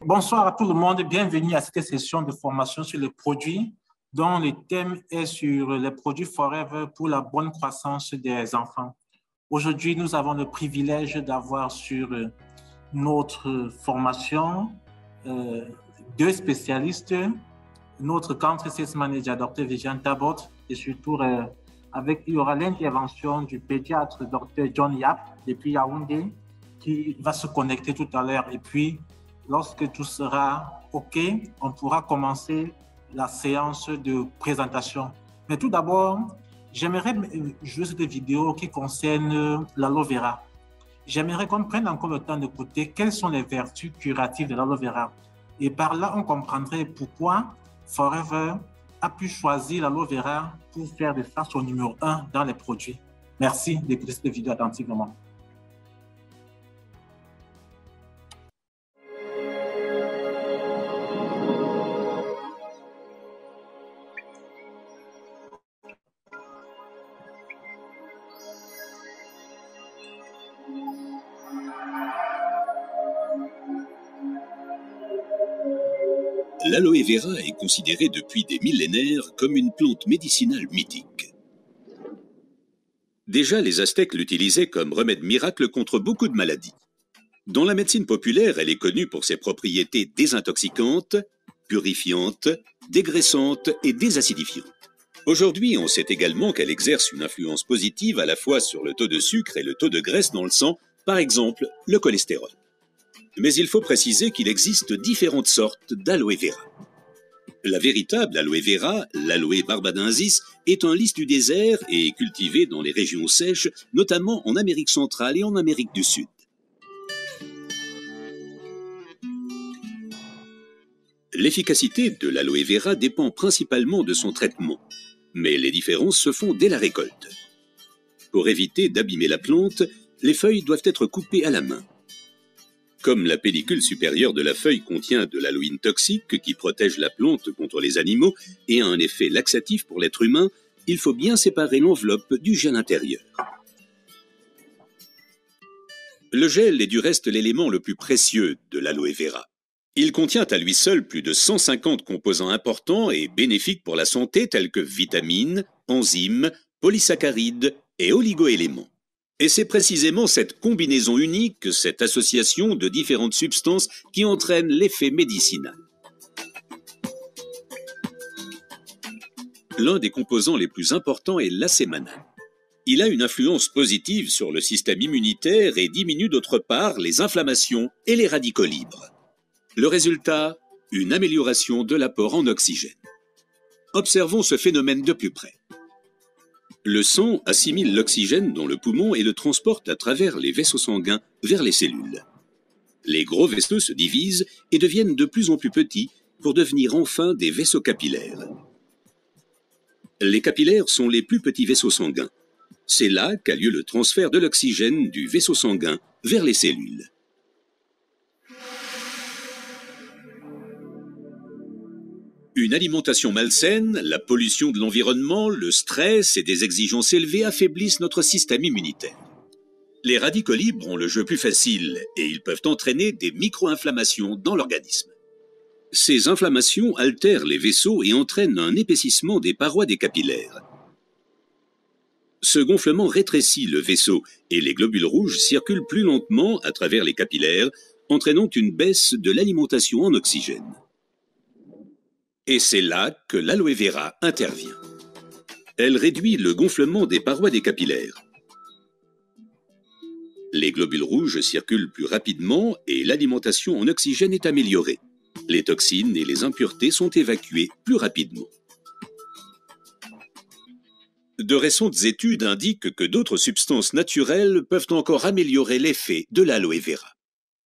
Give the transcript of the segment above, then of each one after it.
Bonsoir à tout le monde et bienvenue à cette session de formation sur les produits dont le thème est sur les produits Forever pour la bonne croissance des enfants. Aujourd'hui, nous avons le privilège d'avoir sur notre formation deux spécialistes, notre Country Sales Manager, Dr. Vivian Tabot, et surtout il y aura l'intervention du pédiatre Dr. John Yap depuis Yaoundé qui va se connecter tout à l'heure. Et puis, lorsque tout sera OK, on pourra commencer la séance de présentation. Mais tout d'abord, j'aimerais jouer cette vidéo qui concerne l'aloe vera. J'aimerais qu'on prenne encore le temps d'écouter quelles sont les vertus curatives de l'aloe vera. Et par là, on comprendrait pourquoi Forever a pu choisir l'aloe vera pour faire de ça son numéro 1 dans les produits. Merci d'écouter cette vidéo attentivement. L'aloe vera est considérée depuis des millénaires comme une plante médicinale mythique. Déjà, les Aztèques l'utilisaient comme remède miracle contre beaucoup de maladies. Dans la médecine populaire, elle est connue pour ses propriétés désintoxicantes, purifiantes, dégraissantes et désacidifiantes. Aujourd'hui, on sait également qu'elle exerce une influence positive à la fois sur le taux de sucre et le taux de graisse dans le sang, par exemple le cholestérol. Mais il faut préciser qu'il existe différentes sortes d'aloe vera. La véritable aloe vera, l'aloe barbadensis, est un lys du désert et est cultivé dans les régions sèches, notamment en Amérique centrale et en Amérique du Sud. L'efficacité de l'aloe vera dépend principalement de son traitement, mais les différences se font dès la récolte. Pour éviter d'abîmer la plante, les feuilles doivent être coupées à la main. Comme la pellicule supérieure de la feuille contient de l'aloïne toxique qui protège la plante contre les animaux et a un effet laxatif pour l'être humain, il faut bien séparer l'enveloppe du gel intérieur. Le gel est du reste l'élément le plus précieux de l'aloe vera. Il contient à lui seul plus de 150 composants importants et bénéfiques pour la santé tels que vitamines, enzymes, polysaccharides et oligoéléments. Et c'est précisément cette combinaison unique, cette association de différentes substances qui entraîne l'effet médicinal. L'un des composants les plus importants est l'acémanal. Il a une influence positive sur le système immunitaire et diminue d'autre part les inflammations et les radicaux libres. Le résultat, une amélioration de l'apport en oxygène. Observons ce phénomène de plus près. Le sang assimile l'oxygène dans le poumon et le transporte à travers les vaisseaux sanguins vers les cellules. Les gros vaisseaux se divisent et deviennent de plus en plus petits pour devenir enfin des vaisseaux capillaires. Les capillaires sont les plus petits vaisseaux sanguins. C'est là qu'a lieu le transfert de l'oxygène du vaisseau sanguin vers les cellules. Une alimentation malsaine, la pollution de l'environnement, le stress et des exigences élevées affaiblissent notre système immunitaire. Les radicaux libres ont le jeu plus facile et ils peuvent entraîner des micro-inflammations dans l'organisme. Ces inflammations altèrent les vaisseaux et entraînent un épaississement des parois des capillaires. Ce gonflement rétrécit le vaisseau et les globules rouges circulent plus lentement à travers les capillaires, entraînant une baisse de l'alimentation en oxygène. Et c'est là que l'aloe vera intervient. Elle réduit le gonflement des parois des capillaires. Les globules rouges circulent plus rapidement et l'alimentation en oxygène est améliorée. Les toxines et les impuretés sont évacuées plus rapidement. De récentes études indiquent que d'autres substances naturelles peuvent encore améliorer l'effet de l'aloe vera.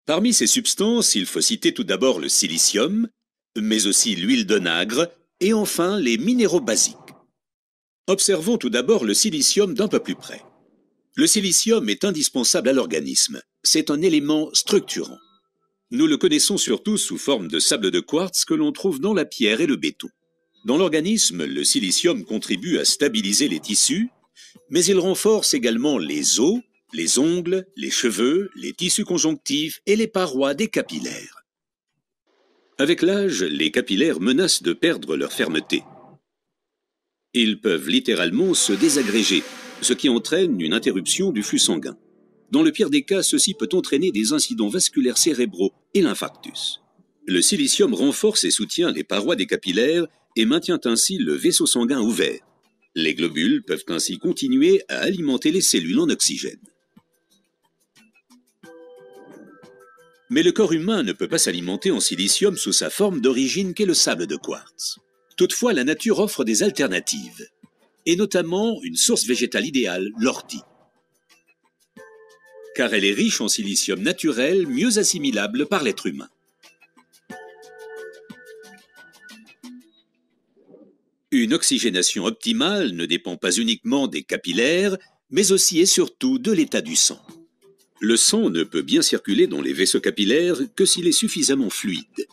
Parmi ces substances, il faut citer tout d'abord le silicium, mais aussi l'huile d'onagre et enfin les minéraux basiques. Observons tout d'abord le silicium d'un peu plus près. Le silicium est indispensable à l'organisme. C'est un élément structurant. Nous le connaissons surtout sous forme de sable de quartz que l'on trouve dans la pierre et le béton. Dans l'organisme, le silicium contribue à stabiliser les tissus, mais il renforce également les os, les ongles, les cheveux, les tissus conjonctifs et les parois des capillaires. Avec l'âge, les capillaires menacent de perdre leur fermeté. Ils peuvent littéralement se désagréger, ce qui entraîne une interruption du flux sanguin. Dans le pire des cas, ceci peut entraîner des incidents vasculaires cérébraux et l'infarctus. Le silicium renforce et soutient les parois des capillaires et maintient ainsi le vaisseau sanguin ouvert. Les globules peuvent ainsi continuer à alimenter les cellules en oxygène. Mais le corps humain ne peut pas s'alimenter en silicium sous sa forme d'origine qu'est le sable de quartz. Toutefois, la nature offre des alternatives, et notamment une source végétale idéale, l'ortie. Car elle est riche en silicium naturel, mieux assimilable par l'être humain. Une oxygénation optimale ne dépend pas uniquement des capillaires, mais aussi et surtout de l'état du sang. Le sang ne peut bien circuler dans les vaisseaux capillaires que s'il est suffisamment fluide.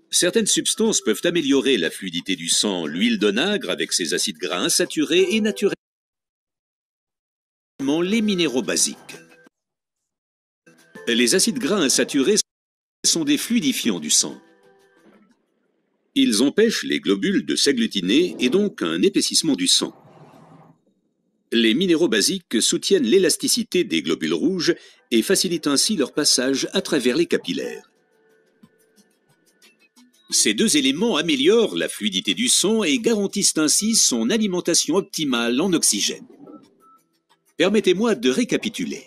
Certaines substances peuvent améliorer la fluidité du sang. L'huile d'onagre avec ses acides gras insaturés et naturellement les minéraux basiques. Les acides gras insaturés sont des fluidifiants du sang. Ils empêchent les globules de s'agglutiner et donc un épaississement du sang. Les minéraux basiques soutiennent l'élasticité des globules rouges et facilitent ainsi leur passage à travers les capillaires. Ces deux éléments améliorent la fluidité du sang et garantissent ainsi son alimentation optimale en oxygène. Permettez-moi de récapituler.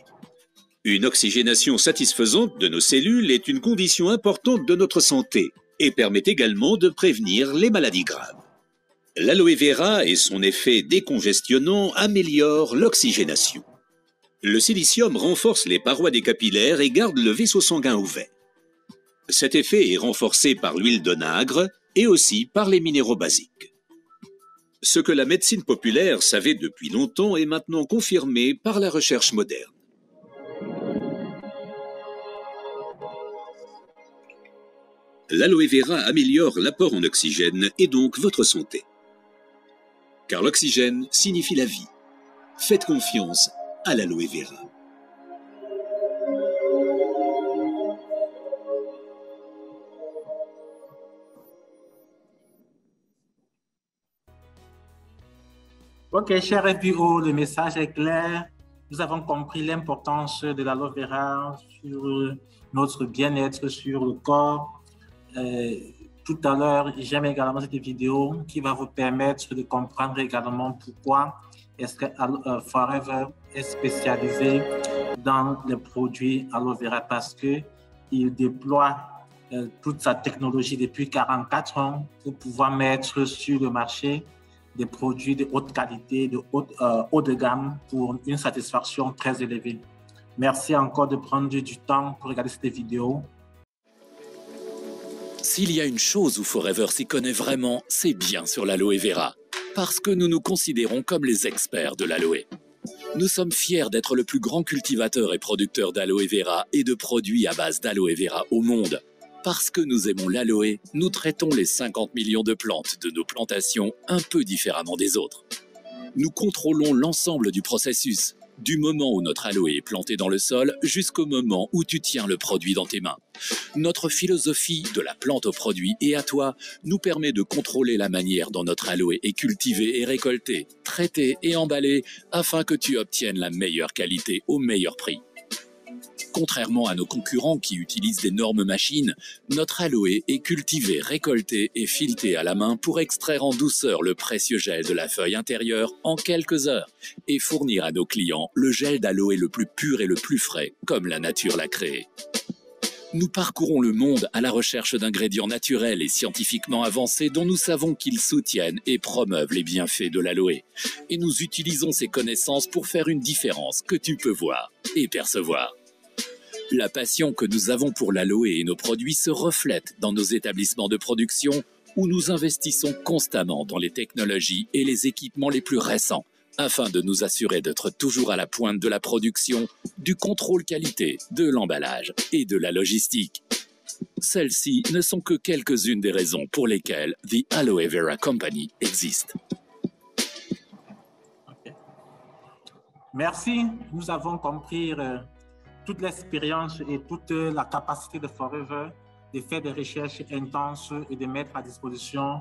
Une oxygénation satisfaisante de nos cellules est une condition importante de notre santé et permet également de prévenir les maladies graves. L'aloe vera et son effet décongestionnant améliorent l'oxygénation. Le silicium renforce les parois des capillaires et garde le vaisseau sanguin ouvert. Cet effet est renforcé par l'huile d'onagre et aussi par les minéraux basiques. Ce que la médecine populaire savait depuis longtemps est maintenant confirmé par la recherche moderne. L'aloe vera améliore l'apport en oxygène et donc votre santé. Car l'oxygène signifie la vie. Faites confiance à l'aloe vera. Ok, cher FBO, le message est clair. Nous avons compris l'importance de l'aloe vera sur notre bien-être, sur le corps. Tout à l'heure, j'aime également cette vidéo qui va vous permettre de comprendre également pourquoi est-ce que Forever est spécialisé dans les produits aloe vera, parce qu'il déploie toute sa technologie depuis 44 ans pour pouvoir mettre sur le marché des produits de haute qualité, de haut de gamme pour une satisfaction très élevée. Merci encore de prendre du temps pour regarder cette vidéo. S'il y a une chose où Forever s'y connaît vraiment, c'est bien sur l'aloe vera. Parce que nous nous considérons comme les experts de l'aloe. Nous sommes fiers d'être le plus grand cultivateur et producteur d'aloe vera et de produits à base d'aloe vera au monde. Parce que nous aimons l'aloe, nous traitons les 50 millions de plantes de nos plantations un peu différemment des autres. Nous contrôlons l'ensemble du processus, du moment où notre aloe est planté dans le sol jusqu'au moment où tu tiens le produit dans tes mains. Notre philosophie de la plante au produit et à toi nous permet de contrôler la manière dont notre aloe est cultivée et récoltée, traitée et emballée afin que tu obtiennes la meilleure qualité au meilleur prix. Contrairement à nos concurrents qui utilisent d'énormes machines, notre aloe est cultivée, récoltée et filetée à la main pour extraire en douceur le précieux gel de la feuille intérieure en quelques heures et fournir à nos clients le gel d'aloe le plus pur et le plus frais, comme la nature l'a créé. Nous parcourons le monde à la recherche d'ingrédients naturels et scientifiquement avancés dont nous savons qu'ils soutiennent et promeuvent les bienfaits de l'aloe. Et nous utilisons ces connaissances pour faire une différence que tu peux voir et percevoir. La passion que nous avons pour l'aloe et nos produits se reflète dans nos établissements de production où nous investissons constamment dans les technologies et les équipements les plus récents afin de nous assurer d'être toujours à la pointe de la production, du contrôle qualité, de l'emballage et de la logistique. Celles-ci ne sont que quelques-unes des raisons pour lesquelles The Aloe Vera Company existe. Okay. Merci, nous avons compris toute l'expérience et toute la capacité de Forever de faire des recherches intenses et de mettre à disposition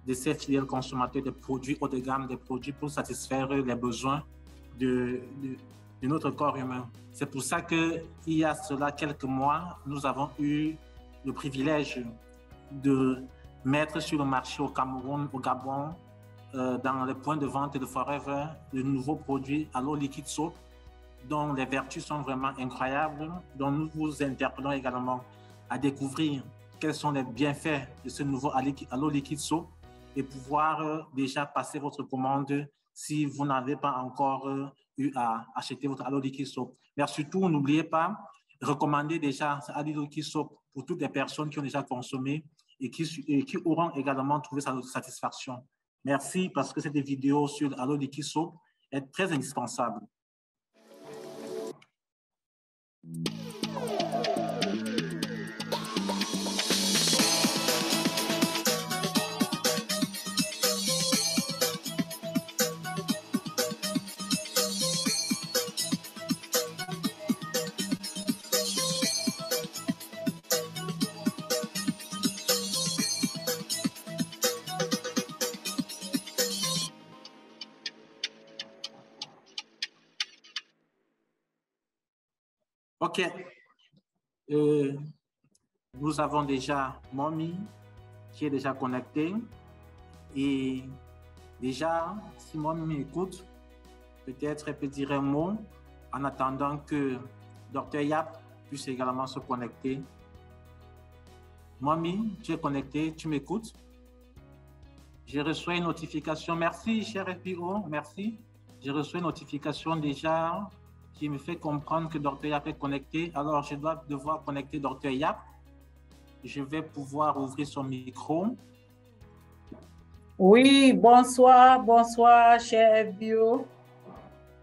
de ces fidèles consommateurs des produits haut de gamme, des produits pour satisfaire les besoins de notre corps humain. C'est pour ça qu'il y a cela quelques mois, nous avons eu le privilège de mettre sur le marché au Cameroun, au Gabon, dans les points de vente de Forever, le nouveau produit Aloe Liquid Soap, dont les vertus sont vraiment incroyables, dont nous vous interpellons également à découvrir quels sont les bienfaits de ce nouveau Aloe Liquid Soap et pouvoir déjà passer votre commande si vous n'avez pas encore eu à acheter votre Aloe Liquid Soap. Mais surtout, n'oubliez pas, recommandez déjà ce Aloe Liquid Soap pour toutes les personnes qui ont déjà consommé et qui auront également trouvé sa satisfaction. Merci parce que cette vidéo sur Aloe Liquid Soap est très indispensable. OK. Nous avons déjà Mommy qui est déjà connecté. Et déjà, si Mommy m'écoute, peut-être elle peut dire un mot en attendant que Dr Yap puisse également se connecter. Mommy, tu es connecté, tu m'écoutes? J'ai reçu une notification. Merci, cher FBO, merci. J'ai reçu une notification déjà qui me fait comprendre que Dr Yap est connecté. Alors, je dois devoir connecter Dr Yap. Je vais pouvoir ouvrir son micro. Oui, bonsoir, bonsoir, cher FBO.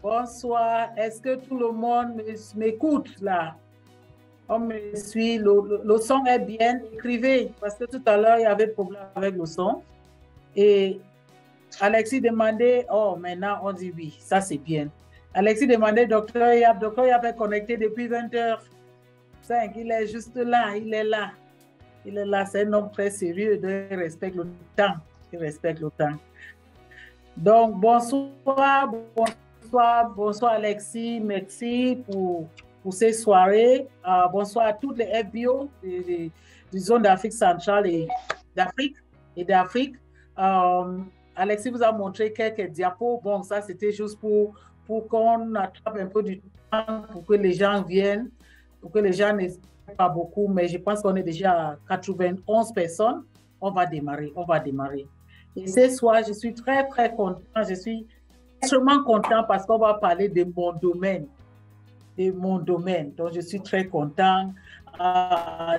Bonsoir. Est-ce que tout le monde m'écoute là? On me suit. Le son est bien. Écrivez, parce que tout à l'heure, il y avait problème avec le son. Et Alexis demandait, oh, maintenant, on dit oui, ça c'est bien. Alexis demandait, Dr Yap est connecté depuis 20h05. Il est juste là, il est là. Il est là, c'est un homme très sérieux, il respecte le temps. Il respecte le temps. Donc, bonsoir, bonsoir, bonsoir Alexis, merci pour ces soirées. Bonsoir à toutes les FBO des zones d'Afrique centrale et d'Afrique. Alexis vous a montré quelques diapos. Bon, ça c'était juste pour qu'on attrape un peu du temps, pour que les gens viennent, pour que les gens n'hésitent pas beaucoup, mais je pense qu'on est déjà à 91 personnes. On va démarrer. Et ce soir, je suis très, très content. Je suis extrêmement content parce qu'on va parler de mon domaine. Donc, je suis très content.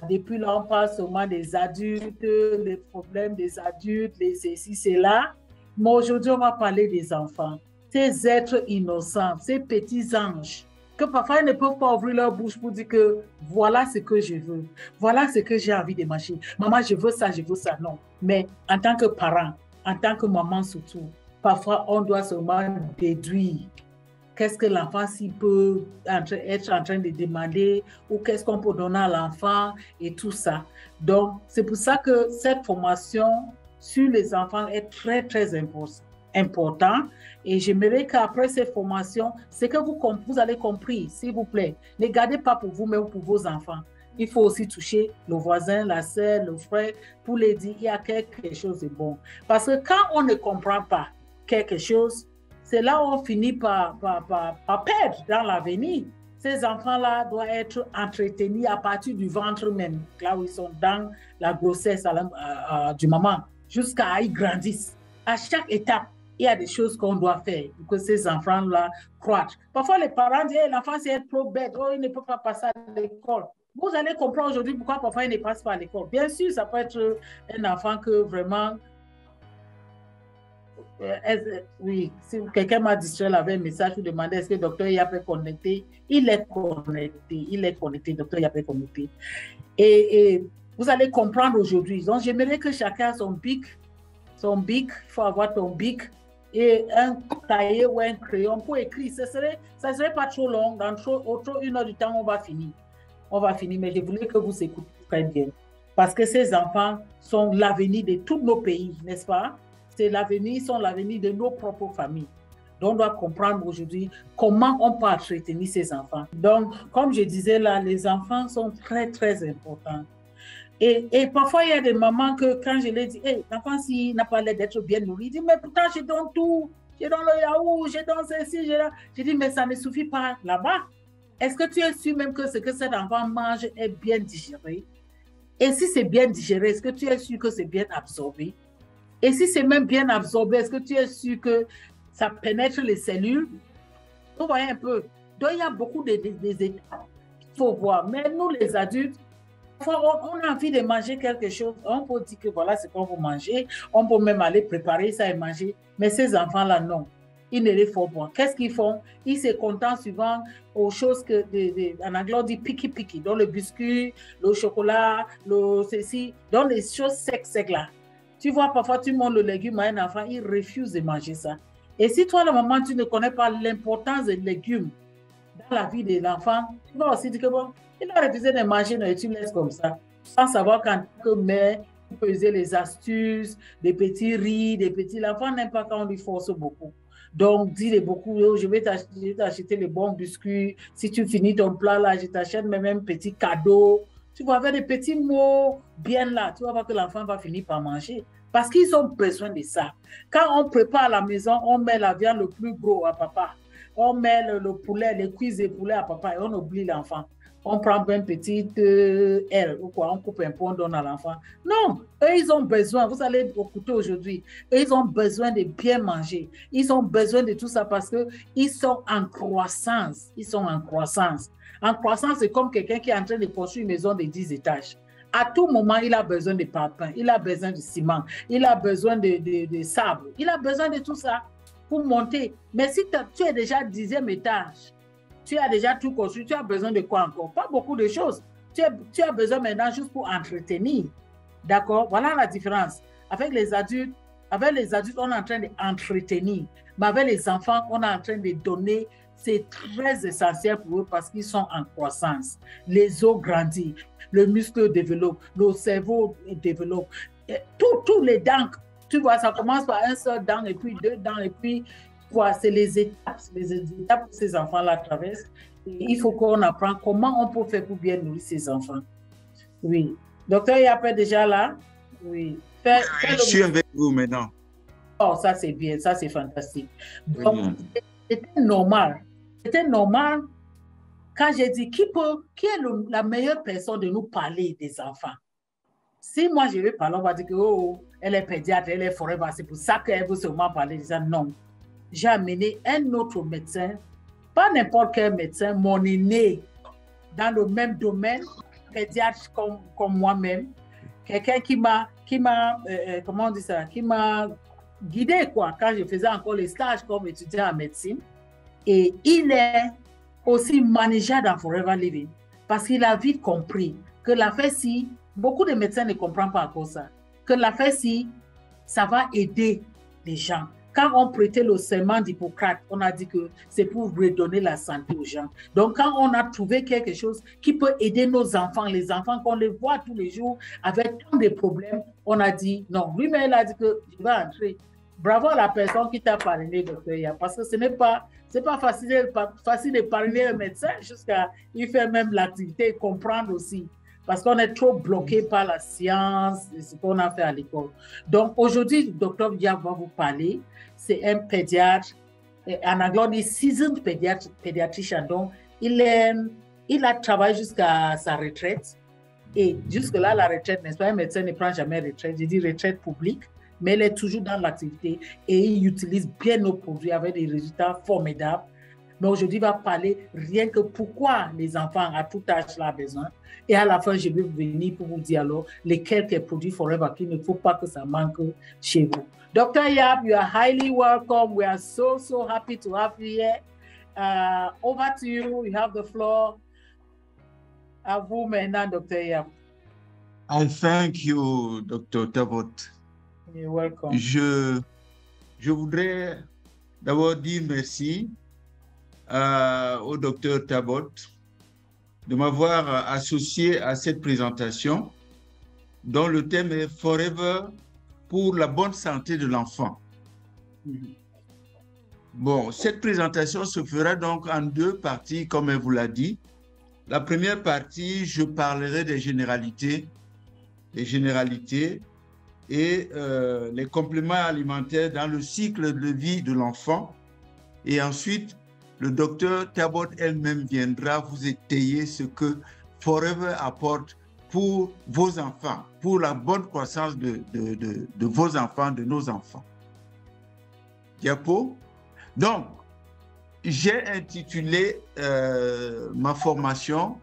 Depuis là, on parle seulement des adultes, les problèmes des adultes, les ceci, cela. Mais aujourd'hui, on va parler des enfants. Ces êtres innocents, ces petits anges, que parfois ils ne peuvent pas ouvrir leur bouche pour dire que voilà ce que je veux, voilà ce que j'ai envie de manger. Maman, je veux ça, non. Mais en tant que parent, en tant que maman surtout, parfois on doit seulement déduire qu'est-ce que l'enfant s'il peut être en train de demander ou qu'est-ce qu'on peut donner à l'enfant et tout ça. Donc, c'est pour ça que cette formation sur les enfants est très, très important. Et j'aimerais qu'après cette formation, c'est que vous allez compris, s'il vous plaît. Ne gardez pas pour vous, mais pour vos enfants. Il faut aussi toucher le voisin, la sœur, le frère, pour les dire il y a quelque chose de bon. Parce que quand on ne comprend pas quelque chose, c'est là où on finit par perdre dans l'avenir. Ces enfants-là doivent être entretenus à partir du ventre même, là où ils sont dans la grossesse du maman, jusqu'à ce qu'ils grandissent. À chaque étape, il y a des choses qu'on doit faire pour que ces enfants-là croissent. Parfois, les parents disent hey, l'enfant, c'est trop bête, oh, il ne peut pas passer à l'école. Vous allez comprendre aujourd'hui pourquoi parfois il ne passe pas à l'école. Bien sûr, ça peut être un enfant que vraiment... oui, si quelqu'un m'a distrait avec un message, je demandais est-ce que le docteur Yap est connecté. Il est connecté, docteur Yap est connecté. Et vous allez comprendre aujourd'hui. Donc, j'aimerais que chacun a son bic, il faut avoir ton bic et un cahier ou un crayon pour écrire. Ça serait pas trop long, dans 1 heure du temps, on va finir. Mais je voulais que vous écoutez très bien. Parce que ces enfants sont l'avenir de tous nos pays, n'est-ce pas? C'est l'avenir, ils sont l'avenir de nos propres familles. Donc, on doit comprendre aujourd'hui comment on peut entretenir ces enfants. Donc, comme je disais là, les enfants sont très, très importants. Et parfois, il y a des mamans que quand je leur dis, hey, l'enfant, s'il n'a pas l'air d'être bien nourri, il dit, mais pourtant, je donne tout. Je donne le yaourt, je donne ceci, je donne... Je dis, mais ça ne suffit pas là-bas. Est-ce que tu es sûr même que ce que cet enfant mange est bien digéré? Et si c'est bien digéré, est-ce que tu es sûr que c'est bien absorbé? Et si c'est même bien absorbé, est-ce que tu es sûr que ça pénètre les cellules? Vous voyez un peu. Donc, il y a beaucoup d'étapes qu'il faut voir. Mais nous, les adultes, on a envie de manger quelque chose. On peut dire que voilà ce qu'on veut manger. On peut même aller préparer ça et manger. Mais ces enfants-là, non. Ils ne les font pas. Qu'est-ce qu'ils font? Ils se contentent souvent aux choses que, en anglais, on dit picky, donc le biscuit, le chocolat, le ceci, donc les choses secs là. Tu vois, parfois, tu montres le légume à un enfant, il refuse de manger ça. Et si toi, le moment, tu ne connais pas l'importance des légumes dans la vie de l'enfant, tu vas aussi dire que bon, il a refusé de manger, et tu laisses comme ça, sans savoir qu'en tant que mère, tu peux user les astuces, des petits riz, des petits... L'enfant n'aime pas quand on lui force beaucoup. Donc, dis-le beaucoup, oh, je vais t'acheter les bons biscuits. Si tu finis ton plat là, je t'achète même un petit cadeau. Tu vas avoir des petits mots bien là. Tu vas voir que l'enfant va finir par manger. Parce qu'ils ont besoin de ça. Quand on prépare à la maison, on met la viande le plus gros à papa. On met le poulet, les cuisses de poulet à papa et on oublie l'enfant. On prend une petite aile ou quoi, on coupe un peu, on donne à l'enfant. Non, eux, ils ont besoin, vous allez au couteau aujourd'hui, ils ont besoin de bien manger. Ils ont besoin de tout ça parce qu'ils sont en croissance. Ils sont en croissance. En croissance, c'est comme quelqu'un qui est en train de construire une maison de 10 étages. À tout moment, il a besoin de parpaing, il a besoin de ciment, il a besoin de sable, il a besoin de tout ça pour monter. Mais si tu es déjà 10e étage, tu as déjà tout construit, tu as besoin de quoi encore? Pas beaucoup de choses. Tu as besoin maintenant juste pour entretenir. D'accord? Voilà la différence. Avec les adultes, on est en train d'entretenir. Mais avec les enfants, on est en train de donner. C'est très essentiel pour eux parce qu'ils sont en croissance. Les os grandissent, le muscle développe, le cerveau développe. Tous les dents, tu vois, ça commence par un seul dent et puis 2 dents et puis quoi, c'est les étapes que ces enfants-là traversent. Et il faut qu'on apprenne comment on peut faire pour bien nourrir ces enfants. Oui. Docteur Yappé déjà là? Oui. Je suis avec vous maintenant. Oh, ça c'est bien, ça c'est fantastique. Donc, c'était normal. C'était normal quand j'ai dit qui est la meilleure personne de nous parler des enfants. Si moi je vais parler, on va dire que oh, elle est pédiatre, elle est forever, c'est pour ça qu'elle veut seulement parler de ça. Non. J'ai amené un autre médecin, pas n'importe quel médecin, mon aîné, dans le même domaine, pédiatre comme moi-même, quelqu'un qui m'a comment on dit ça, qui m'a guidé quoi, quand je faisais encore les stages comme étudiant en médecine. Et il est aussi manager dans Forever Living parce qu'il a vite compris que l'affaire-ci, beaucoup de médecins ne comprennent pas encore ça, que l'affaire-ci, ça va aider les gens. Quand on prêtait le serment d'Hippocrate, on a dit que c'est pour redonner la santé aux gens. Donc, quand on a trouvé quelque chose qui peut aider nos enfants, les enfants qu'on les voit tous les jours avec tant de problèmes, on a dit non. Lui-même, il a dit que je vais entrer. Bravo à la personne qui t'a parrainé, docteur Ya, parce que ce n'est pas facile de parrainer un médecin jusqu'à il fait même l'activité et comprendre aussi. Parce qu'on est trop bloqué par la science et ce qu'on a fait à l'école. Donc, aujourd'hui, le docteur Ya va vous parler. C'est un pédiatre, en anglais, on dit seasoned pédiatricien. Donc, il a travaillé jusqu'à sa retraite. Et jusque-là, la retraite, n'est-ce pas, un médecin ne prend jamais retraite. Je dis retraite publique, mais il est toujours dans l'activité et il utilise bien nos produits avec des résultats formidables. Mais aujourd'hui, il va parler rien que pourquoi les enfants à tout âge ont besoin. Et à la fin, je vais venir pour vous dire alors les quelques produits Forever qu'il ne faut pas que ça manque chez vous. Dr. Yap, you are highly welcome. We are so happy to have you here. Over to you. You have the floor. À vous maintenant, Dr. Yap. I thank you, Dr. Tabot. You're welcome. Je voudrais d'abord dire merci au Dr. Tabot de m'avoir associé à cette présentation dont le thème est Forever pour la bonne santé de l'enfant. Bon, cette présentation se fera donc en deux parties, comme elle vous l'a dit. La première partie, je parlerai des généralités et les compléments alimentaires dans le cycle de vie de l'enfant. Et ensuite, le docteur Talbot elle-même viendra vous étayer ce que Forever apporte pour vos enfants, pour la bonne croissance de vos enfants, de nos enfants. Diapo. Donc, j'ai intitulé ma formation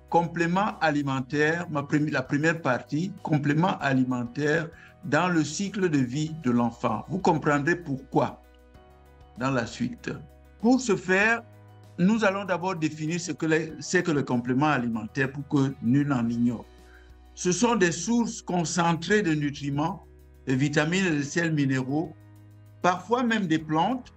complément alimentaire, la première partie, complément alimentaire dans le cycle de vie de l'enfant. Vous comprendrez pourquoi dans la suite. Pour ce faire, nous allons d'abord définir ce que c'est que le complément alimentaire pour que nul n'en ignore. Ce sont des sources concentrées de nutriments, de vitamines et de sels minéraux, parfois même des plantes,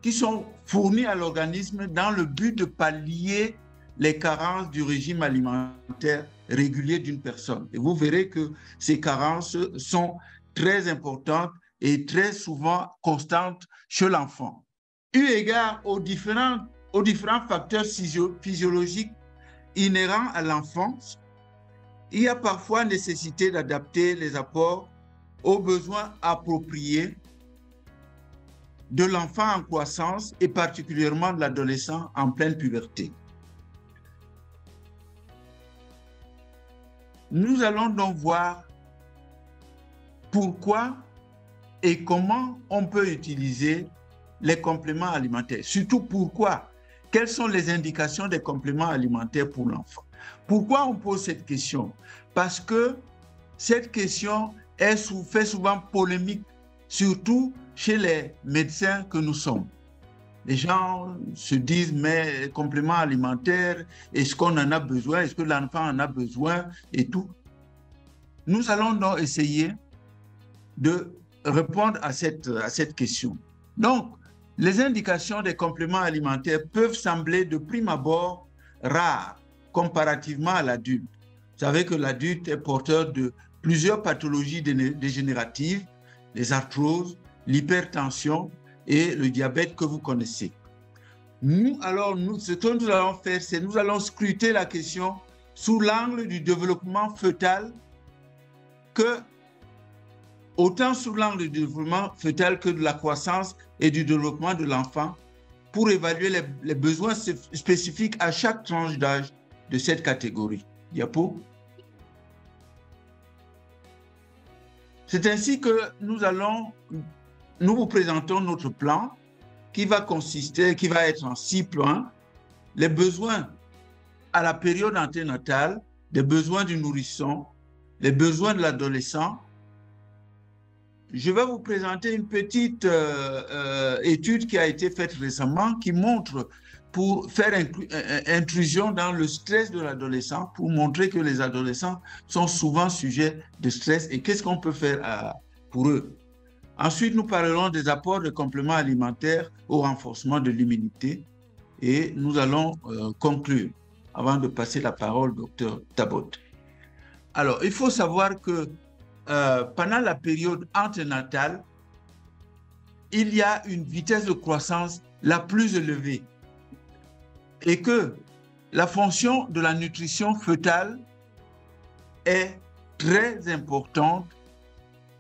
qui sont fournis à l'organisme dans le but de pallier les carences du régime alimentaire régulier d'une personne. Et vous verrez que ces carences sont très importantes et très souvent constantes chez l'enfant. Eu égard aux différents facteurs physiologiques inhérents à l'enfance, il y a parfois nécessité d'adapter les apports aux besoins appropriés de l'enfant en croissance et particulièrement de l'adolescent en pleine puberté. Nous allons donc voir pourquoi et comment on peut utiliser les compléments alimentaires. Surtout pourquoi, quelles sont les indications des compléments alimentaires pour l'enfant. Pourquoi on pose cette question? Parce que cette question fait souvent polémique, surtout chez les médecins que nous sommes. Les gens se disent, mais les compléments alimentaires, est-ce qu'on en a besoin? Est-ce que l'enfant en a besoin? Et tout. Nous allons donc essayer de répondre à cette question. Donc, les indications des compléments alimentaires peuvent sembler de prime abord rares comparativement à l'adulte. Vous savez que l'adulte est porteur de plusieurs pathologies dégénératives, les arthroses, l'hypertension et le diabète que vous connaissez. Ce que nous allons faire, c'est nous allons scruter la question sous l'angle du développement fœtal autant sous l'angle du développement fœtal que de la croissance et du développement de l'enfant pour évaluer les besoins spécifiques à chaque tranche d'âge de cette catégorie. Diapo. C'est ainsi que nous vous présentons notre plan qui va être en 6 points. Les besoins à la période anténatale, les besoins du nourrisson, les besoins de l'adolescent. Je vais vous présenter une petite étude qui a été faite récemment qui montre, pour faire intrusion dans le stress de l'adolescent, pour montrer que les adolescents sont souvent sujets de stress et qu'est-ce qu'on peut faire pour eux. Ensuite, nous parlerons des apports de compléments alimentaires au renforcement de l'immunité et nous allons conclure avant de passer la parole au Dr Talbot. Alors, il faut savoir que pendant la période anténatale, il y a une vitesse de croissance la plus élevée et que la fonction de la nutrition fœtale est très importante.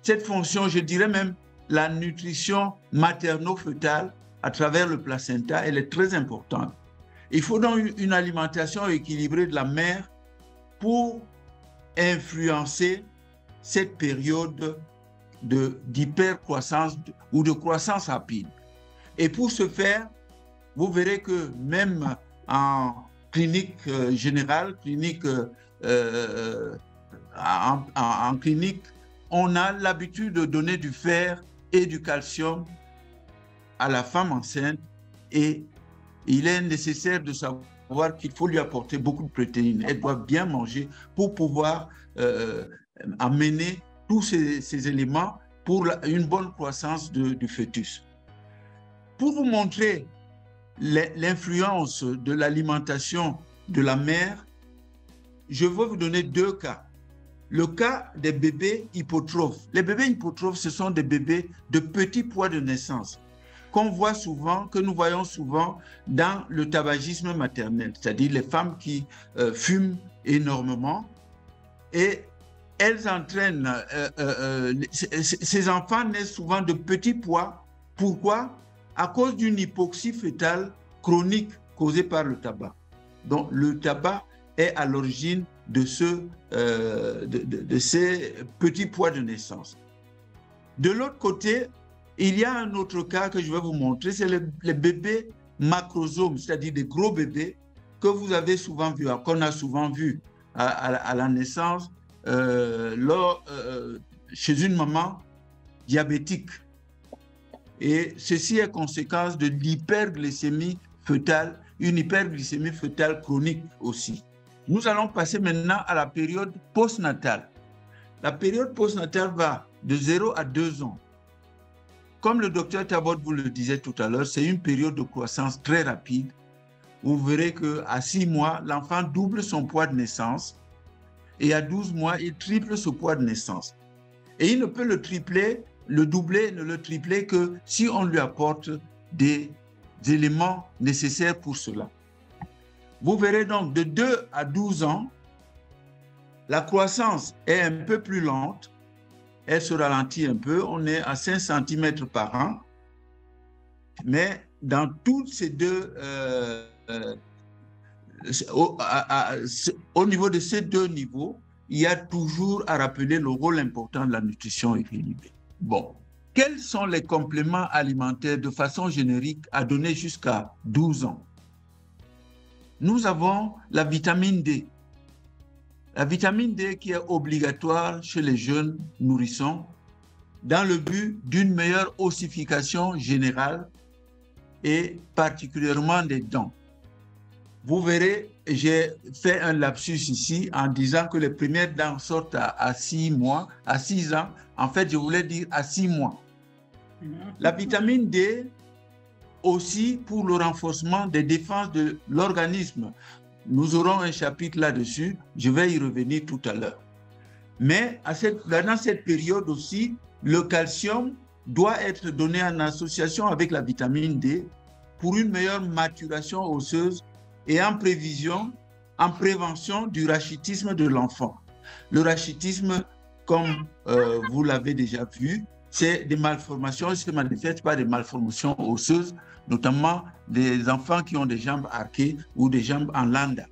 Cette fonction, je dirais même la nutrition materno-fœtale à travers le placenta, elle est très importante. Il faut donc une alimentation équilibrée de la mère pour influencer cette période d'hypercroissance ou de croissance rapide. Et pour ce faire, vous verrez que même en clinique générale, en clinique, on a l'habitude de donner du fer et du calcium à la femme enceinte et il est nécessaire de savoir qu'il faut lui apporter beaucoup de protéines. Elle doit bien manger pour pouvoir amener tous ces éléments pour une bonne croissance du fœtus. Pour vous montrer l'influence de l'alimentation de la mère, je vais vous donner 2 cas. le cas des bébés hypotrophes. Les bébés hypotrophes, ce sont des bébés de petit poids de naissance qu'on voit souvent, que nous voyons souvent dans le tabagisme maternel, c'est-à-dire les femmes qui fument énormément et elles entraînent, ces enfants naissent souvent de petits poids. Pourquoi? À cause d'une hypoxie fœtale chronique causée par le tabac. Donc le tabac est à l'origine de ces petits poids de naissance. De l'autre côté, il y a un autre cas que je vais vous montrer, c'est les bébés macrosomes, c'est-à-dire des gros bébés que vous avez souvent vus, qu'on a souvent vus à la naissance chez une maman diabétique. Et ceci est conséquence de l'hyperglycémie fœtale, une hyperglycémie fœtale chronique aussi. Nous allons passer maintenant à la période postnatale. La période postnatale va de 0 à 2 ans. Comme le docteur Tabot vous le disait tout à l'heure, c'est une période de croissance très rapide. Vous verrez qu'à 6 mois, l'enfant double son poids de naissance et à 12 mois, il triple ce poids de naissance. Et il ne peut le doubler, ne le tripler que si on lui apporte des éléments nécessaires pour cela. Vous verrez donc de 2 à 12 ans, la croissance est un peu plus lente, elle se ralentit un peu, on est à 5 cm par an, mais dans toutes ces deux, au niveau de ces deux niveaux, il y a toujours à rappeler le rôle important de la nutrition équilibrée. Bon, quels sont les compléments alimentaires de façon générique à donner jusqu'à 12 ans? Nous avons la vitamine D. La vitamine D qui est obligatoire chez les jeunes nourrissons dans le but d'une meilleure ossification générale et particulièrement des dents. Vous verrez, j'ai fait un lapsus ici en disant que les premières dents sortent à 6 mois, à 6 ans. En fait, je voulais dire à 6 mois. La vitamine D aussi pour le renforcement des défenses de l'organisme. Nous aurons un chapitre là-dessus, je vais y revenir tout à l'heure. Mais dans cette période aussi, le calcium doit être donné en association avec la vitamine D pour une meilleure maturation osseuse et en prévention du rachitisme de l'enfant. Le rachitisme, comme vous l'avez déjà vu, c'est des malformations qui se manifestent par des malformations osseuses, notamment des enfants qui ont des jambes arquées ou des jambes en landa.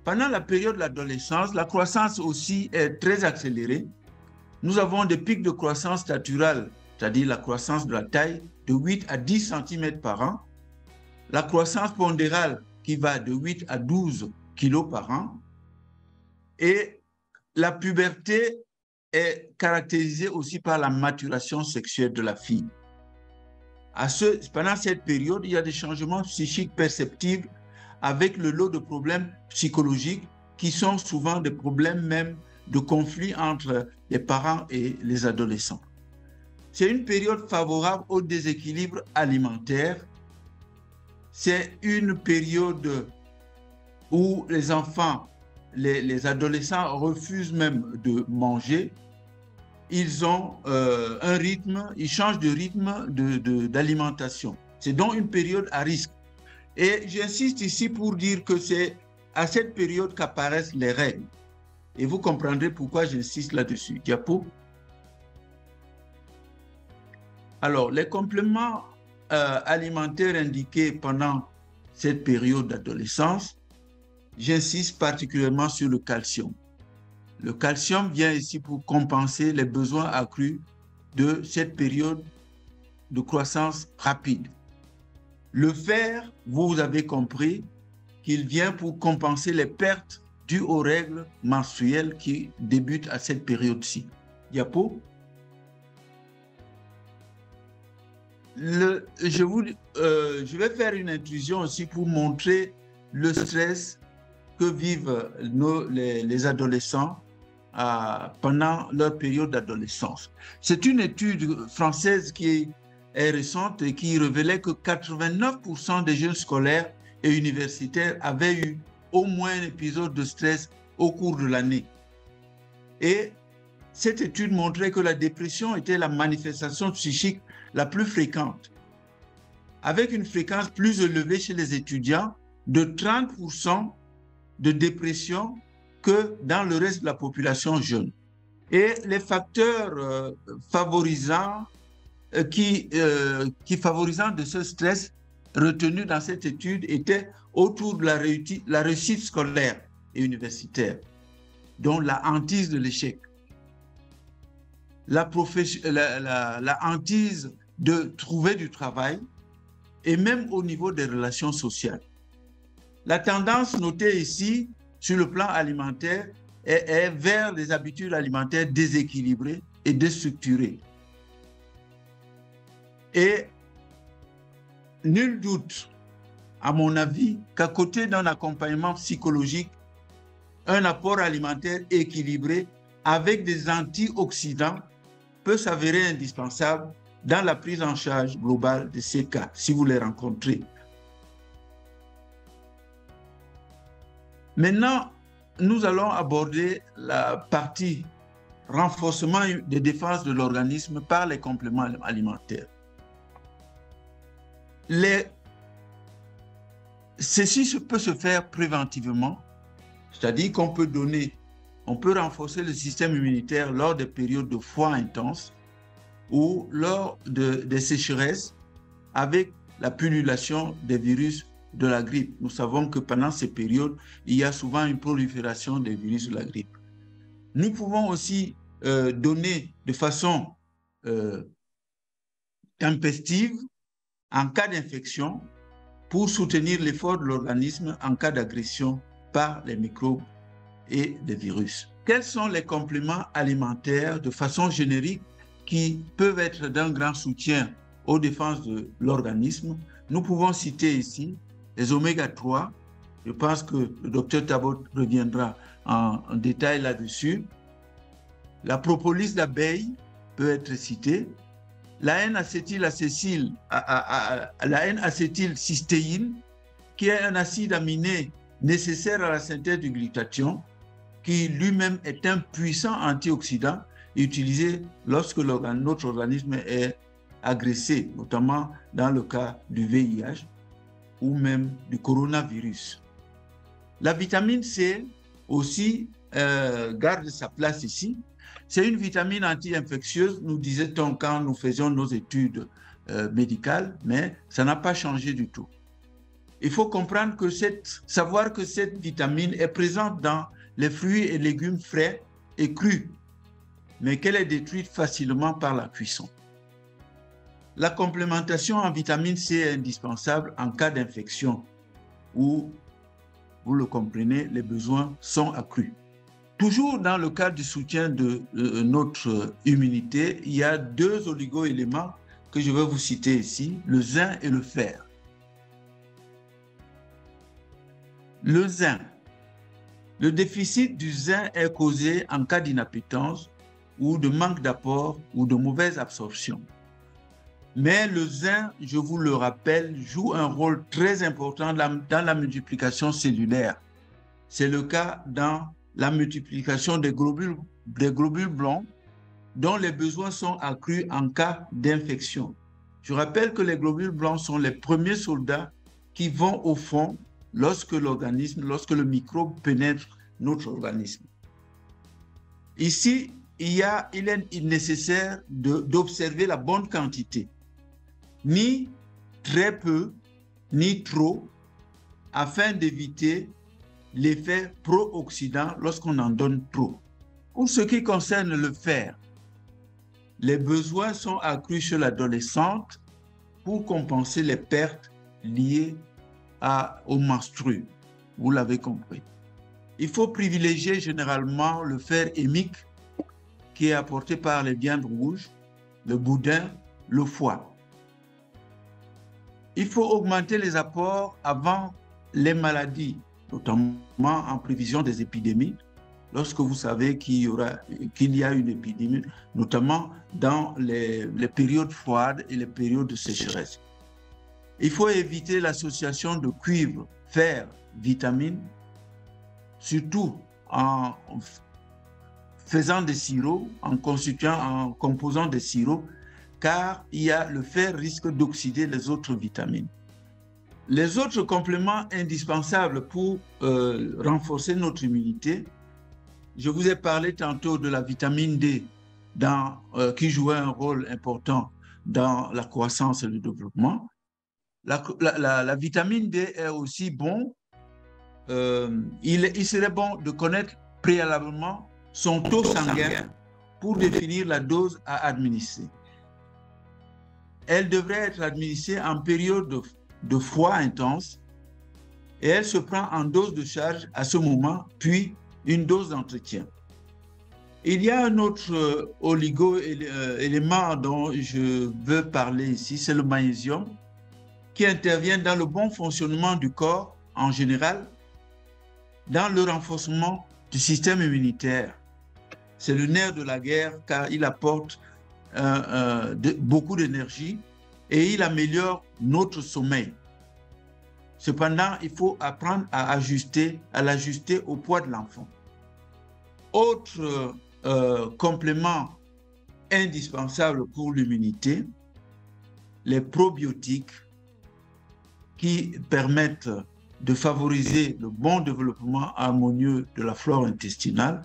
Pendant la période de l'adolescence, la croissance aussi est très accélérée. Nous avons des pics de croissance naturelle, c'est-à-dire la croissance de la taille de 8 à 10 cm par an, la croissance pondérale qui va de 8 à 12 kg par an, et la puberté est caractérisée aussi par la maturation sexuelle de la fille. Pendant cette période, il y a des changements psychiques perceptibles avec le lot de problèmes psychologiques qui sont souvent des problèmes même de conflit entre les parents et les adolescents. C'est une période favorable au déséquilibre alimentaire. C'est une période où les enfants, les adolescents refusent même de manger. Ils ont un rythme, ils changent de rythme d'alimentation. C'est donc une période à risque. Et j'insiste ici pour dire que c'est à cette période qu'apparaissent les règles. Et vous comprendrez pourquoi j'insiste là-dessus. Diapo. Alors, les compléments alimentaires indiqués pendant cette période d'adolescence, j'insiste particulièrement sur le calcium. Le calcium vient ici pour compenser les besoins accrus de cette période de croissance rapide. Le fer, vous avez compris qu'il vient pour compenser les pertes dues aux règles menstruelles qui débutent à cette période-ci. Diapo. Je vais faire une intrusion aussi pour montrer le stress que vivent les adolescents pendant leur période d'adolescence. C'est une étude française qui est récente et qui révélait que 89% des jeunes scolaires et universitaires avaient eu au moins un épisode de stress au cours de l'année. Et cette étude montrait que la dépression était la manifestation psychique la plus fréquente, avec une fréquence plus élevée chez les étudiants de 30% de dépression que dans le reste de la population jeune. Et les facteurs favorisants de ce stress retenu dans cette étude étaient autour de la réussite scolaire et universitaire, dont la hantise de l'échec, la hantise de trouver du travail et même au niveau des relations sociales. La tendance notée ici sur le plan alimentaire est vers les habitudes alimentaires déséquilibrées et déstructurées. Et nul doute, à mon avis, qu'à côté d'un accompagnement psychologique, un apport alimentaire équilibré avec des antioxydants peut s'avérer indispensable dans la prise en charge globale de ces cas, si vous les rencontrez. Maintenant, nous allons aborder la partie renforcement des défenses de l'organisme par les compléments alimentaires. Ceci peut se faire préventivement, c'est-à-dire qu'on peut renforcer le système immunitaire lors des périodes de froid intense ou lors des sécheresses avec la pullulation des virus de la grippe. Nous savons que pendant ces périodes, il y a souvent une prolifération des virus de la grippe. Nous pouvons aussi donner de façon tempestive en cas d'infection pour soutenir l'effort de l'organisme en cas d'agression par les microbes et les virus. Quels sont les compléments alimentaires de façon générique qui peuvent être d'un grand soutien aux défenses de l'organisme? Nous pouvons citer ici les oméga 3. Je pense que le docteur Tabot reviendra en détail là-dessus. La propolis d'abeille peut être citée. La N-acétylcystéine, qui est un acide aminé nécessaire à la synthèse du glutathion, qui lui-même est un puissant antioxydant utilisé lorsque notre organisme est agressé, notamment dans le cas du VIH ou même du coronavirus. La vitamine C aussi garde sa place ici. C'est une vitamine anti-infectieuse, nous disait-on quand nous faisions nos études médicales, mais ça n'a pas changé du tout. Il faut comprendre savoir que cette vitamine est présente dans les fruits et légumes frais et crus, mais qu'elle est détruite facilement par la cuisson. La complémentation en vitamine C est indispensable en cas d'infection où, vous le comprenez, les besoins sont accrus. Toujours dans le cadre du soutien de notre immunité, il y a deux oligo-éléments que je vais vous citer ici, le zinc et le fer. Le zinc. Le déficit du zinc est causé en cas d'inappétence ou de manque d'apport ou de mauvaise absorption. Mais le zinc, je vous le rappelle, joue un rôle très important dans la multiplication cellulaire. C'est le cas dans la multiplication des globules blancs dont les besoins sont accrus en cas d'infection. Je rappelle que les globules blancs sont les premiers soldats qui vont au fond lorsque le microbe pénètre notre organisme. Ici, il est nécessaire d'observer la bonne quantité, ni très peu, ni trop, afin d'éviter l'effet pro-oxydant lorsqu'on en donne trop. Pour ce qui concerne le fer, les besoins sont accrus chez l'adolescente pour compenser les pertes liées aux menstrues. Vous l'avez compris. Il faut privilégier généralement le fer hémique qui est apporté par les viandes rouges, le boudin, le foie. Il faut augmenter les apports avant les maladies, notamment en prévision des épidémies, lorsque vous savez qu'il y a une épidémie, notamment dans les périodes froides et les périodes de sécheresse. Il faut éviter l'association de cuivre, fer, vitamines, surtout en faisant des sirops, en composant des sirops, car le fer risque d'oxyder les autres vitamines. Les autres compléments indispensables pour renforcer notre immunité, je vous ai parlé tantôt de la vitamine D qui jouait un rôle important dans la croissance et le développement. La vitamine D est aussi bon. Il serait bon de connaître préalablement son taux sanguin pour définir la dose à administrer. Elle devrait être administrée en période de froid intense et elle se prend en dose de charge à ce moment, puis une dose d'entretien. Il y a un autre oligo-élément dont je veux parler ici, c'est le magnésium, qui intervient dans le bon fonctionnement du corps en général, dans le renforcement du système immunitaire. C'est le nerf de la guerre car il apporte beaucoup d'énergie et il améliore notre sommeil. Cependant, il faut apprendre à l'ajuster au poids de l'enfant. Autre complément indispensable pour l'immunité, les probiotiques qui permettent de favoriser le bon développement harmonieux de la flore intestinale.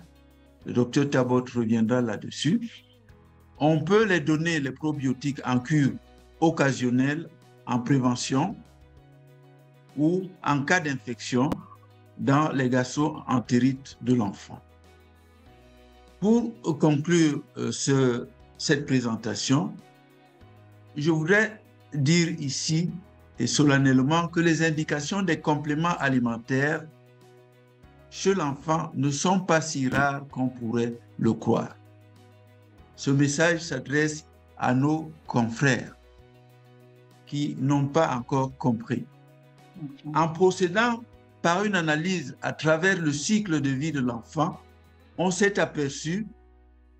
Le docteur Tabot reviendra là-dessus. On peut les donner, les probiotiques, en cure occasionnelle, en prévention ou en cas d'infection dans les gastro-entérites de l'enfant. Pour conclure cette présentation, je voudrais dire ici et solennellement que les indications des compléments alimentaires chez l'enfant ne sont pas si rares qu'on pourrait le croire. Ce message s'adresse à nos confrères qui n'ont pas encore compris. En procédant par une analyse à travers le cycle de vie de l'enfant, on s'est aperçu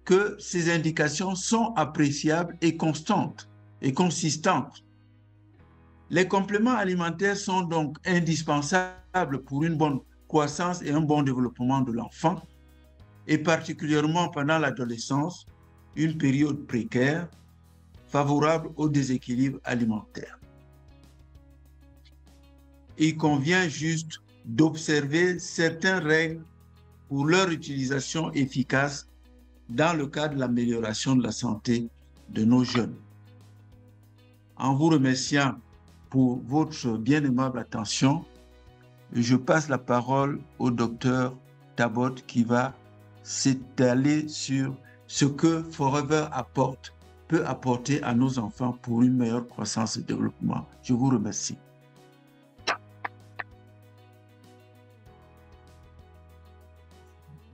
que ces indications sont appréciables et constantes et consistantes. Les compléments alimentaires sont donc indispensables pour une bonne croissance et un bon développement de l'enfant, et particulièrement pendant l'adolescence, une période précaire, favorable au déséquilibre alimentaire. Il convient juste d'observer certaines règles pour leur utilisation efficace dans le cadre de l'amélioration de la santé de nos jeunes. En vous remerciant pour votre bien aimable attention, je passe la parole au docteur Tabot qui va s'étaler sur ce que Forever peut apporter à nos enfants pour une meilleure croissance et développement. Je vous remercie.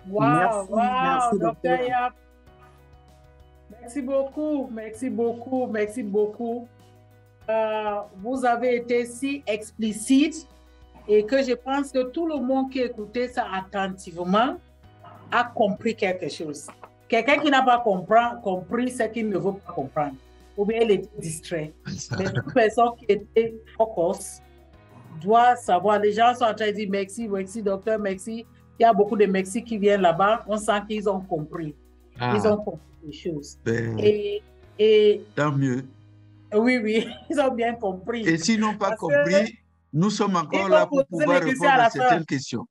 Merci, docteur Yap. Merci beaucoup. Vous avez été si explicite et que je pense que tout le monde qui écoutait ça attentivement a compris quelque chose. Quelqu'un qui n'a pas compris ce qu'il ne veut pas comprendre, ou bien il est distrait. Mais toute personne qui était focus doit savoir. Les gens sont en train de dire merci, docteur, merci. Il y a beaucoup de merci qui viennent là-bas. On sent qu'ils ont compris. Ils ont compris les choses. Et tant mieux. Oui, ils ont bien compris. Et s'ils n'ont pas compris, nous sommes encore là pour pouvoir répondre à certaines questions.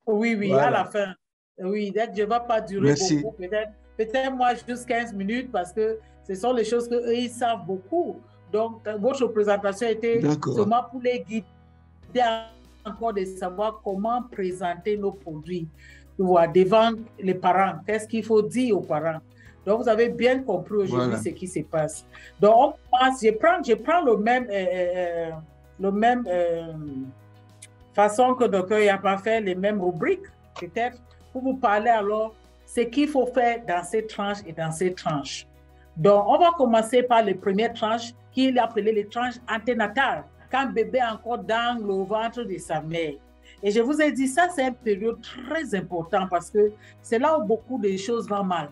Oui, voilà. À la fin. Oui, je ne vais pas durer beaucoup. Peut-être moi, juste 15 minutes, parce que ce sont les choses qu'eux, ils savent beaucoup. Donc, votre présentation était seulement pour les guider encore de savoir comment présenter nos produits devant les parents. Qu'est-ce qu'il faut dire aux parents? Donc, vous avez bien compris aujourd'hui ce qui se passe. Donc, on passe, je prends le même façon que le docteur n'a pas fait, les mêmes rubriques, peut-être, pour vous parler alors ce qu'il faut faire dans ces tranches et dans ces tranches. Donc, on va commencer par les premières tranches, qu'il a appelées les tranches anténatales, quand bébé est encore dans le ventre de sa mère. Et je vous ai dit, ça, c'est une période très importante parce que c'est là où beaucoup de choses vont mal.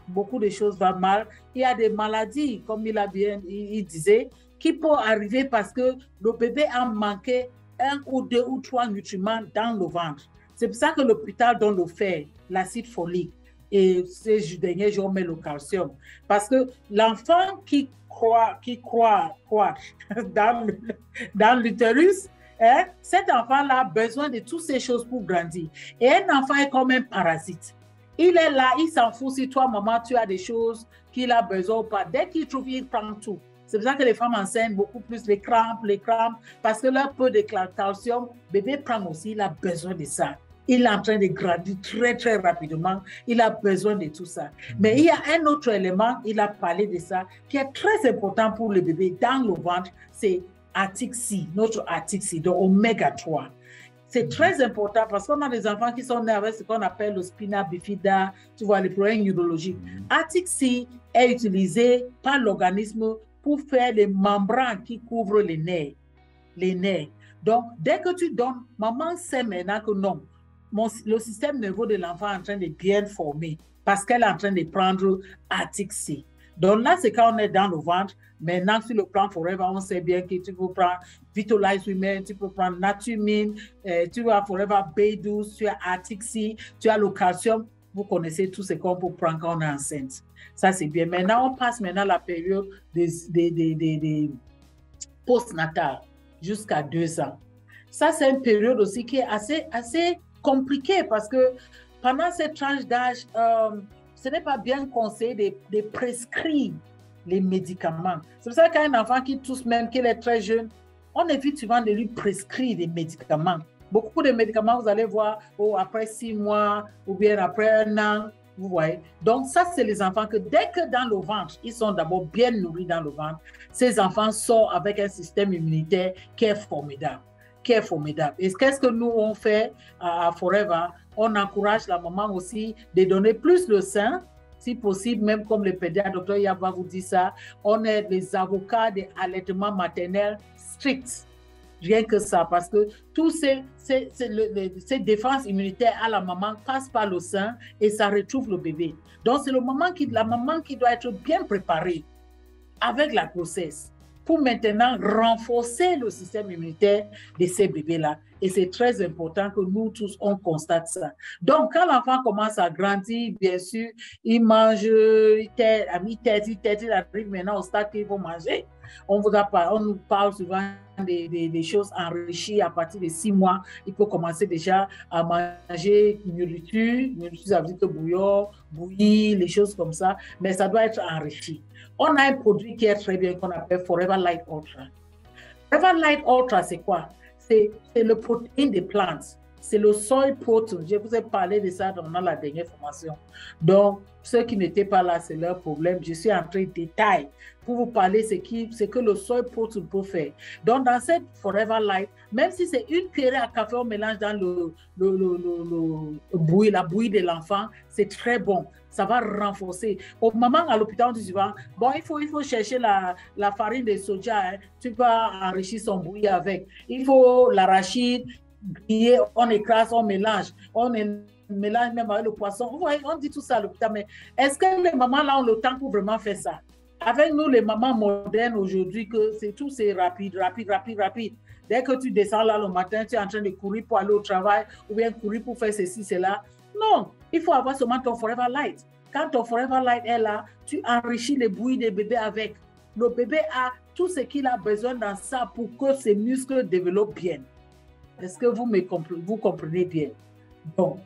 Beaucoup de choses vont mal. Il y a des maladies, comme il disait, qui peuvent arriver parce que le bébé a manqué 1 ou 2 ou 3 nutriments dans le ventre. C'est pour ça que l'hôpital donne le fer, l'acide folique. et ces derniers jours, on met le calcium. Parce que l'enfant qui croit dans l'utérus, hein, cet enfant-là a besoin de toutes ces choses pour grandir. Et un enfant est comme un parasite. Il est là, il s'en fout si toi, maman, tu as des choses qu'il a besoin ou pas. Dès qu'il trouve, il prend tout. C'est pour ça que les femmes enceintes, beaucoup plus les crampes, parce que leur peu de calcium, bébé prend aussi, il a besoin de ça. Il est en train de grandir très, très rapidement. Il a besoin de tout ça. Mais il y a un autre élément, il a parlé de ça, qui est très important pour le bébé dans le ventre, c'est article C, notre article C, donc oméga 3. C'est très important parce qu'on a des enfants qui sont nés avec ce qu'on appelle le spina bifida, tu vois, les problèmes neurologiques. Article C est utilisé par l'organisme pour faire les membranes qui couvrent les nerfs. Les nerfs. Donc, dès que tu donnes, maman sait maintenant que non, le système nerveux de l'enfant est en train de bien former parce qu'elle est en train de prendre article C. Donc là, c'est quand on est dans le ventre. Maintenant, sur le plan Forever, on sait bien que tu peux prendre Vitalize Women, tu peux prendre Natumine, tu as Forever B12, tu as article C, tu as le calcium. Vous connaissez tout ce qu'on peut prendre quand on est enceinte. Ça, c'est bien. Maintenant, on passe maintenant la période des postnatales jusqu'à 2 ans. Ça, c'est une période aussi qui est assez compliquée parce que pendant cette tranche d'âge, ce n'est pas bien conseillé de prescrire les médicaments. C'est pour ça qu'un enfant qui tousse même, qu'il est très jeune, on évite souvent de lui prescrire des médicaments. Beaucoup de médicaments, vous allez voir, après 6 mois ou bien après 1 an, vous voyez. Donc ça, c'est les enfants que dès que dans le ventre, ils sont d'abord bien nourris dans le ventre, ces enfants sortent avec un système immunitaire qui est formidable. Et qu'est-ce que nous, on fait à Forever? On encourage la maman aussi de donner plus le sein, si possible, même comme le pédiatre, docteur Yaba vous dit ça, on est les avocats de l'allaitement maternel strict. Rien que ça, parce que tous ces défenses immunitaires à la maman passent par le sein et ça retrouve le bébé. Donc, c'est la maman qui doit être bien préparée avec la grossesse pour maintenant renforcer le système immunitaire de ces bébés-là. Et c'est très important que nous tous, on constate ça. Donc, quand l'enfant commence à grandir, bien sûr, il mange, il arrive maintenant au stade qu'il faut manger. On nous parle souvent des choses enrichies à partir de 6 mois. Il peut commencer déjà à manger nourriture. Nourriture, ça veut dire que bouillon, bouilli, les choses comme ça. Mais ça doit être enrichi. On a un produit qui est très bien qu'on appelle Forever Light Ultra. Forever Light Ultra, c'est quoi? C'est le protéine des plantes. C'est le soy protein. Je vous ai parlé de ça dans la dernière formation. Donc, ceux qui n'étaient pas là, c'est leur problème. Je suis entré en détail pour vous parler de ce que le soy protein peut faire. Donc, dans cette Forever Light, même si c'est une cuillerée à café, on mélange dans la bouillie de l'enfant, c'est très bon. Ça va renforcer. Au moment à l'hôpital, on dit souvent, bon, il faut chercher la farine de soja. Hein. Tu peux enrichir son bouilli avec. Il faut l'arachide, griller, on écrase, on mélange. On mélange même avec le poisson. Vous voyez, on dit tout ça à l'hôpital. Mais est-ce que les mamans là ont le temps pour vraiment faire ça? Avec nous, les mamans modernes aujourd'hui, que c'est rapide. Dès que tu descends là le matin, tu es en train de courir pour aller au travail ou bien courir pour faire ceci, cela. Non, il faut avoir seulement ton Forever Light. Quand ton Forever Light est là, tu enrichis les bouillies des bébés avec. Le bébé a tout ce qu'il a besoin dans ça pour que ses muscles développent bien. Est-ce que vous comprenez bien? Donc,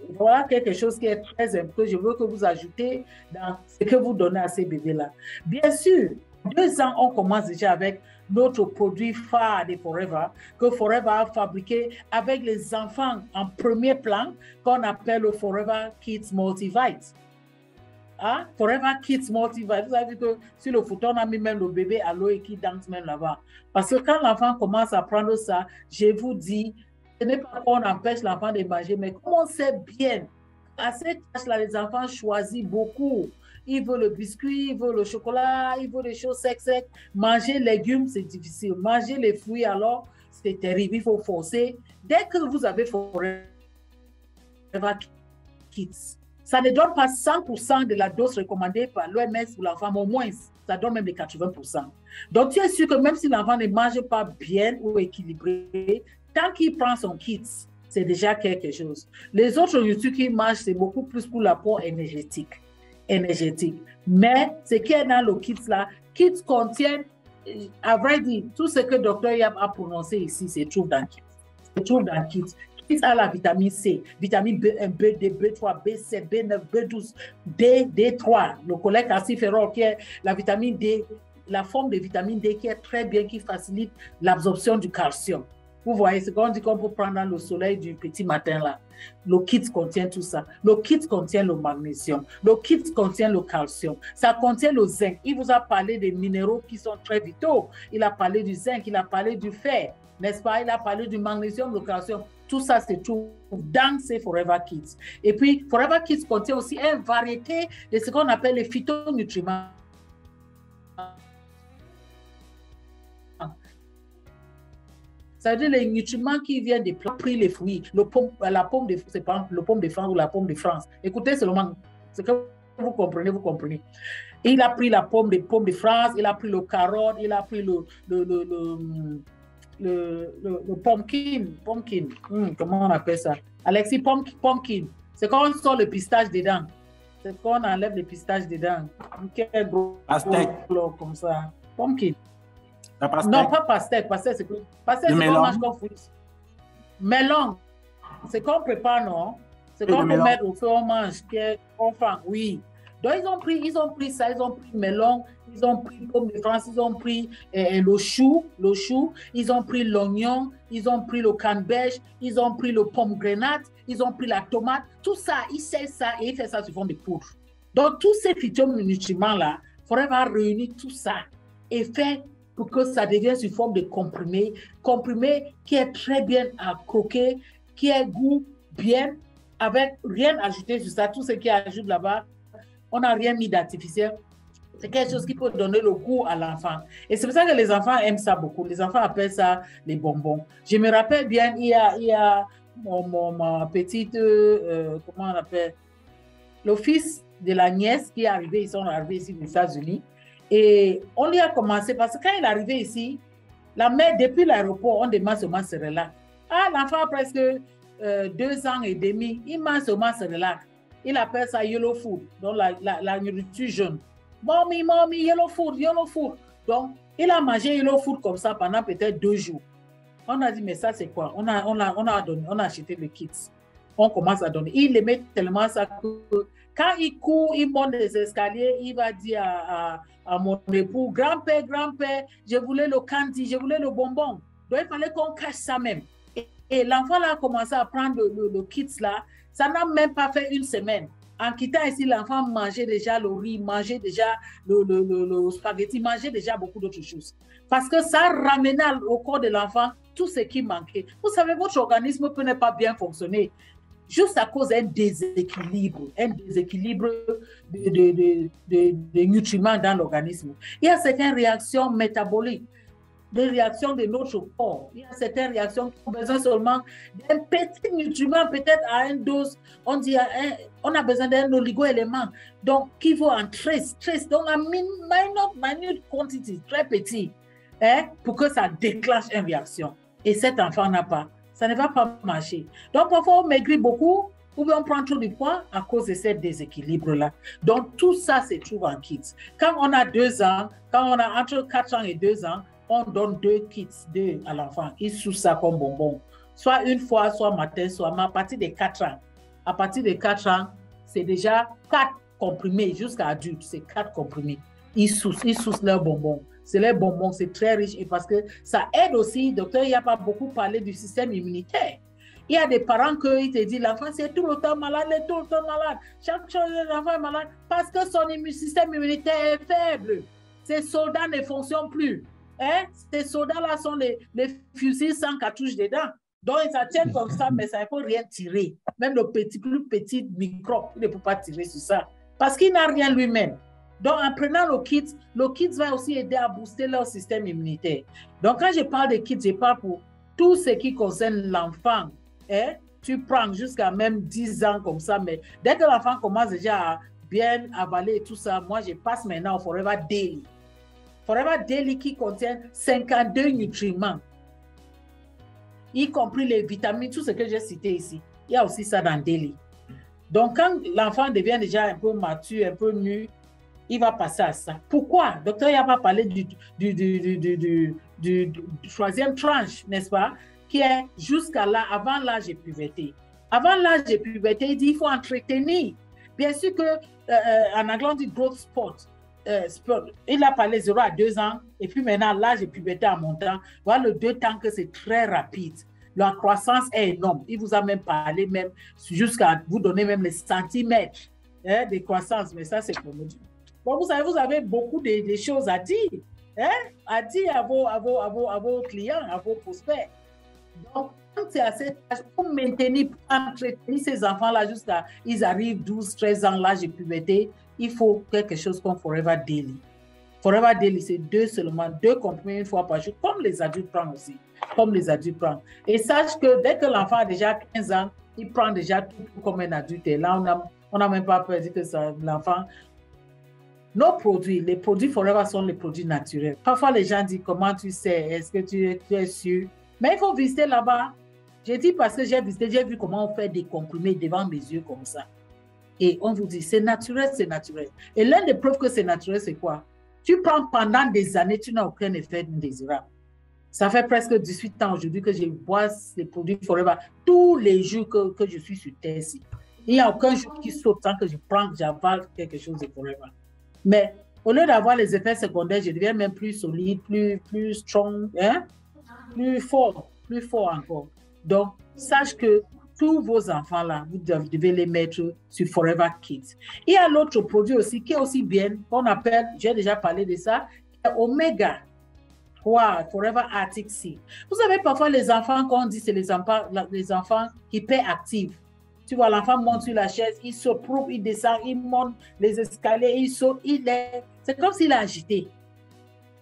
voilà quelque chose qui est très important, que je veux que vous ajoutez dans ce que vous donnez à ces bébés-là. Bien sûr, 2 ans, on commence déjà avec notre produit phare de Forever, que Forever a fabriqué avec les enfants en premier plan, qu'on appelle le Forever Kids Multivite. Hein? Forever Kids Multivite. Vous avez vu que sur le photo, on a mis même le bébé à l'eau et qui danse même là-bas. Parce que quand l'enfant commence à prendre ça, je vous dis, ce n'est pas qu'on empêche l'enfant de manger, mais comme on sait bien, à cette âge-là, les enfants choisissent beaucoup. Ils veulent le biscuit, ils veulent le chocolat, ils veulent les choses secs. Manger les légumes, c'est difficile. Manger les fruits, alors, c'est terrible. Il faut forcer. Dès que vous avez Forever Kids, ça ne donne pas 100% de la dose recommandée par l'OMS pour l'enfant, mais au moins, ça donne même les 80%. Donc, tu es sûr que même si l'enfant ne mange pas bien ou équilibré, tant qu'il prend son kit, c'est déjà quelque chose. Les autres nourritures qui mangent, c'est beaucoup plus pour l'apport énergétique. Mais ce qui est dans le kit là, kit contient, à vrai dire, tout ce que Dr Yap a prononcé ici, c'est trouve dans kit. C'est trouve dans kit. Kit a la vitamine C, vitamine B1, B2, B3, B7, B9, B12, D, D3, le collègue aciférol qui est la vitamine D, la forme de vitamine D qui est très bien, qui facilite l'absorption du calcium. Vous voyez, c'est qu'on dit qu'on peut prendre dans le soleil du petit matin là. Le kit contient tout ça. Le kit contient le magnésium. Le kit contient le calcium. Ça contient le zinc. Il vous a parlé des minéraux qui sont très vitaux. Il a parlé du zinc, il a parlé du fer, n'est-ce pas? Il a parlé du magnésium, le calcium. Tout ça, c'est tout dans ces Forever Kids. Et puis, Forever Kids contient aussi une variété de ce qu'on appelle les phytonutriments. Ça veut dire les nutriments qui viennent des plantes, les fruits, la pomme de France ou la pomme de France. Écoutez seulement, ce que vous comprenez, vous comprenez. Il a pris la pomme de France, il a pris le carotte, il a pris le pumpkin. Comment on appelle ça? Alexis, pumpkin. C'est quand on sort le pistache dedans. C'est quand on enlève le pistache dedans. Quel gros comme ça. Pumpkin. Non, pas pastèque. Pastèque, c'est qu'on mange comme fruit. Melon. C'est qu'on prépare, non? C'est qu'on peut mettre au feu, on mange, on fait, oui. Donc, ils ont pris ça, ils ont pris melon, ils ont pris pomme de France, ils ont pris le chou, ils ont pris l'oignon, ils ont pris le canneberge, ils ont pris le pomegranate, ils ont pris la tomate. Tout ça, ils sèchent ça et ils font ça sous forme de poudre. Donc, tous ces phytonutriments-là, il faudrait réunir tout ça et faire pour que ça devienne sous forme de comprimé qui est très bien à croquer, qui a goût bien, avec rien ajouté sur ça. Tout ce qui ajoute là-bas, on n'a rien mis d'artificiel. C'est quelque chose qui peut donner le goût à l'enfant. Et c'est pour ça que les enfants aiment ça beaucoup. Les enfants appellent ça les bonbons. Je me rappelle bien, il y a ma petite, comment on appelle, le fils de la nièce qui est arrivé, ils sont arrivés ici aux États-Unis. Et on lui a commencé, parce que quand il est arrivé ici, la mère, depuis l'aéroport, on demande seulement Cerelac. Ah, l'enfant a presque 2 ans et demi, il mange seulement Cerelac. Il appelle ça yellow food, donc la nourriture jaune. Mommy, yellow food. Donc, il a mangé yellow food comme ça pendant peut-être 2 jours. On a dit, mais ça, c'est quoi? On a acheté le kit. On commence à donner. Il aimait tellement ça que quand il court, il monte les escaliers, il va dire à mon époux, grand-père, je voulais le candy, je voulais le bonbon. Donc, il fallait qu'on cache ça même. Et l'enfant là a commencé à prendre le kit là. Ça n'a même pas fait 1 semaine. En quittant ici, l'enfant mangeait déjà le riz, mangeait déjà le spaghetti, mangeait déjà beaucoup d'autres choses. Parce que ça ramenait au corps de l'enfant tout ce qui manquait. Vous savez, votre organisme peut ne pas bien fonctionner juste à cause d'un déséquilibre de nutriments dans l'organisme. Il y a certaines réactions métaboliques, des réactions de notre corps. Il y a certaines réactions qui ont besoin seulement d'un petit nutriment, peut-être à une dose, on dit on a besoin d'un oligo-élément, donc qui vaut en trace, donc en minute quantité, très petit, pour que ça déclenche une réaction. Et cet enfant n'a pas. Ça ne va pas marcher. Donc, parfois, on maigrit beaucoup ou bien on prend trop du poids à cause de ce déséquilibre-là. Donc, tout ça se trouve en kits. Quand on a 2 ans, quand on a entre 4 ans et 2 ans, on donne 2 kits à l'enfant. Il sous ça comme bonbon. Soit une fois, soit matin, soit à partir de 4 ans. À partir de 4 ans, c'est déjà 4 comprimés jusqu'à adulte. C'est 4 comprimés. Ils sous leurs bonbons. C'est les bonbons, c'est très riche et parce que ça aide aussi. Docteur, il n'y a pas beaucoup parlé du système immunitaire. Il y a des parents qui te disent l'enfant c'est tout le temps malade, Chaque chose, l'enfant est malade parce que son système immunitaire est faible. Ces soldats ne fonctionnent plus. Ces soldats-là sont les fusils sans cartouche dedans. Donc, ça tient comme ça, mais ça ne peut rien tirer. Même le plus petit microbe, il ne peut pas tirer sur ça parce qu'il n'a rien lui-même. Donc, en prenant le kit va aussi aider à booster leur système immunitaire. Donc, quand je parle de kit, je parle pour tout ce qui concerne l'enfant. Tu prends jusqu'à même 10 ans comme ça, mais dès que l'enfant commence déjà à bien avaler tout ça, moi, je passe maintenant au Forever Daily. Forever Daily qui contient 52 nutriments. y compris les vitamines, tout ce que j'ai cité ici. Il y a aussi ça dans Daily. Donc, quand l'enfant devient déjà un peu mature, un peu mûr, il va passer à ça. Pourquoi? Docteur, il n'a pas parlé du troisième tranche, n'est-ce pas? Qui est jusqu'à là, avant l'âge de puberté. Avant l'âge de puberté, il dit qu'il faut entretenir. Bien sûr que, en anglais, on dit growth sport. Il a parlé 0 à 2 ans, et puis maintenant, l'âge de puberté en montant, voilà le 2 ans que c'est très rapide. La croissance est énorme. Il vous a même parlé, même jusqu'à vous donner même les centimètres de croissance, mais ça, c'est pour nous dire. Bon, vous avez beaucoup de choses à dire, à dire à vos clients, à vos prospects. Donc, quand c'est à cet âge, pour maintenir, pour entretenir ces enfants-là jusqu'à ils arrivent 12, 13 ans, l'âge de puberté, il faut quelque chose comme Forever Daily. Forever Daily, c'est 2 seulement, 2 comprimés une fois par jour, comme les adultes prennent aussi. Comme les adultes prennent. Et sache que dès que l'enfant a déjà 15 ans, il prend déjà tout comme un adulte. Et là, on n'a même pas peur de dire que l'enfant... Nos produits, les produits Forever sont les produits naturels. Parfois, les gens disent, comment tu sais? Est-ce que tu es sûr? Mais il faut visiter là-bas. J'ai dit parce que j'ai visité, j'ai vu comment on fait des comprimés devant mes yeux comme ça. Et on vous dit, c'est naturel, c'est naturel. Et l'un des preuves que c'est naturel, c'est quoi? Tu prends pendant des années, tu n'as aucun effet indésirable. Ça fait presque 18 ans aujourd'hui que je bois les produits Forever tous les jours que je suis sur terre ici. Il n'y a aucun jour qui saute sans que je prends, j'avale quelque chose de Forever. Mais au lieu d'avoir les effets secondaires, je deviens même plus solide, plus strong, plus fort encore. Donc, sache que tous vos enfants-là, vous devez les mettre sur Forever Kids. Il y a l'autre produit aussi qui est aussi bien, qu'on appelle, j'ai déjà parlé de ça, Omega 3, Forever Arctic Sea. Vous savez, parfois les enfants, quand on dit c'est les enfants hyperactifs. Tu vois, l'enfant monte sur la chaise, il se prouve, il descend, il monte les escaliers, il saute, c'est comme s'il est agité.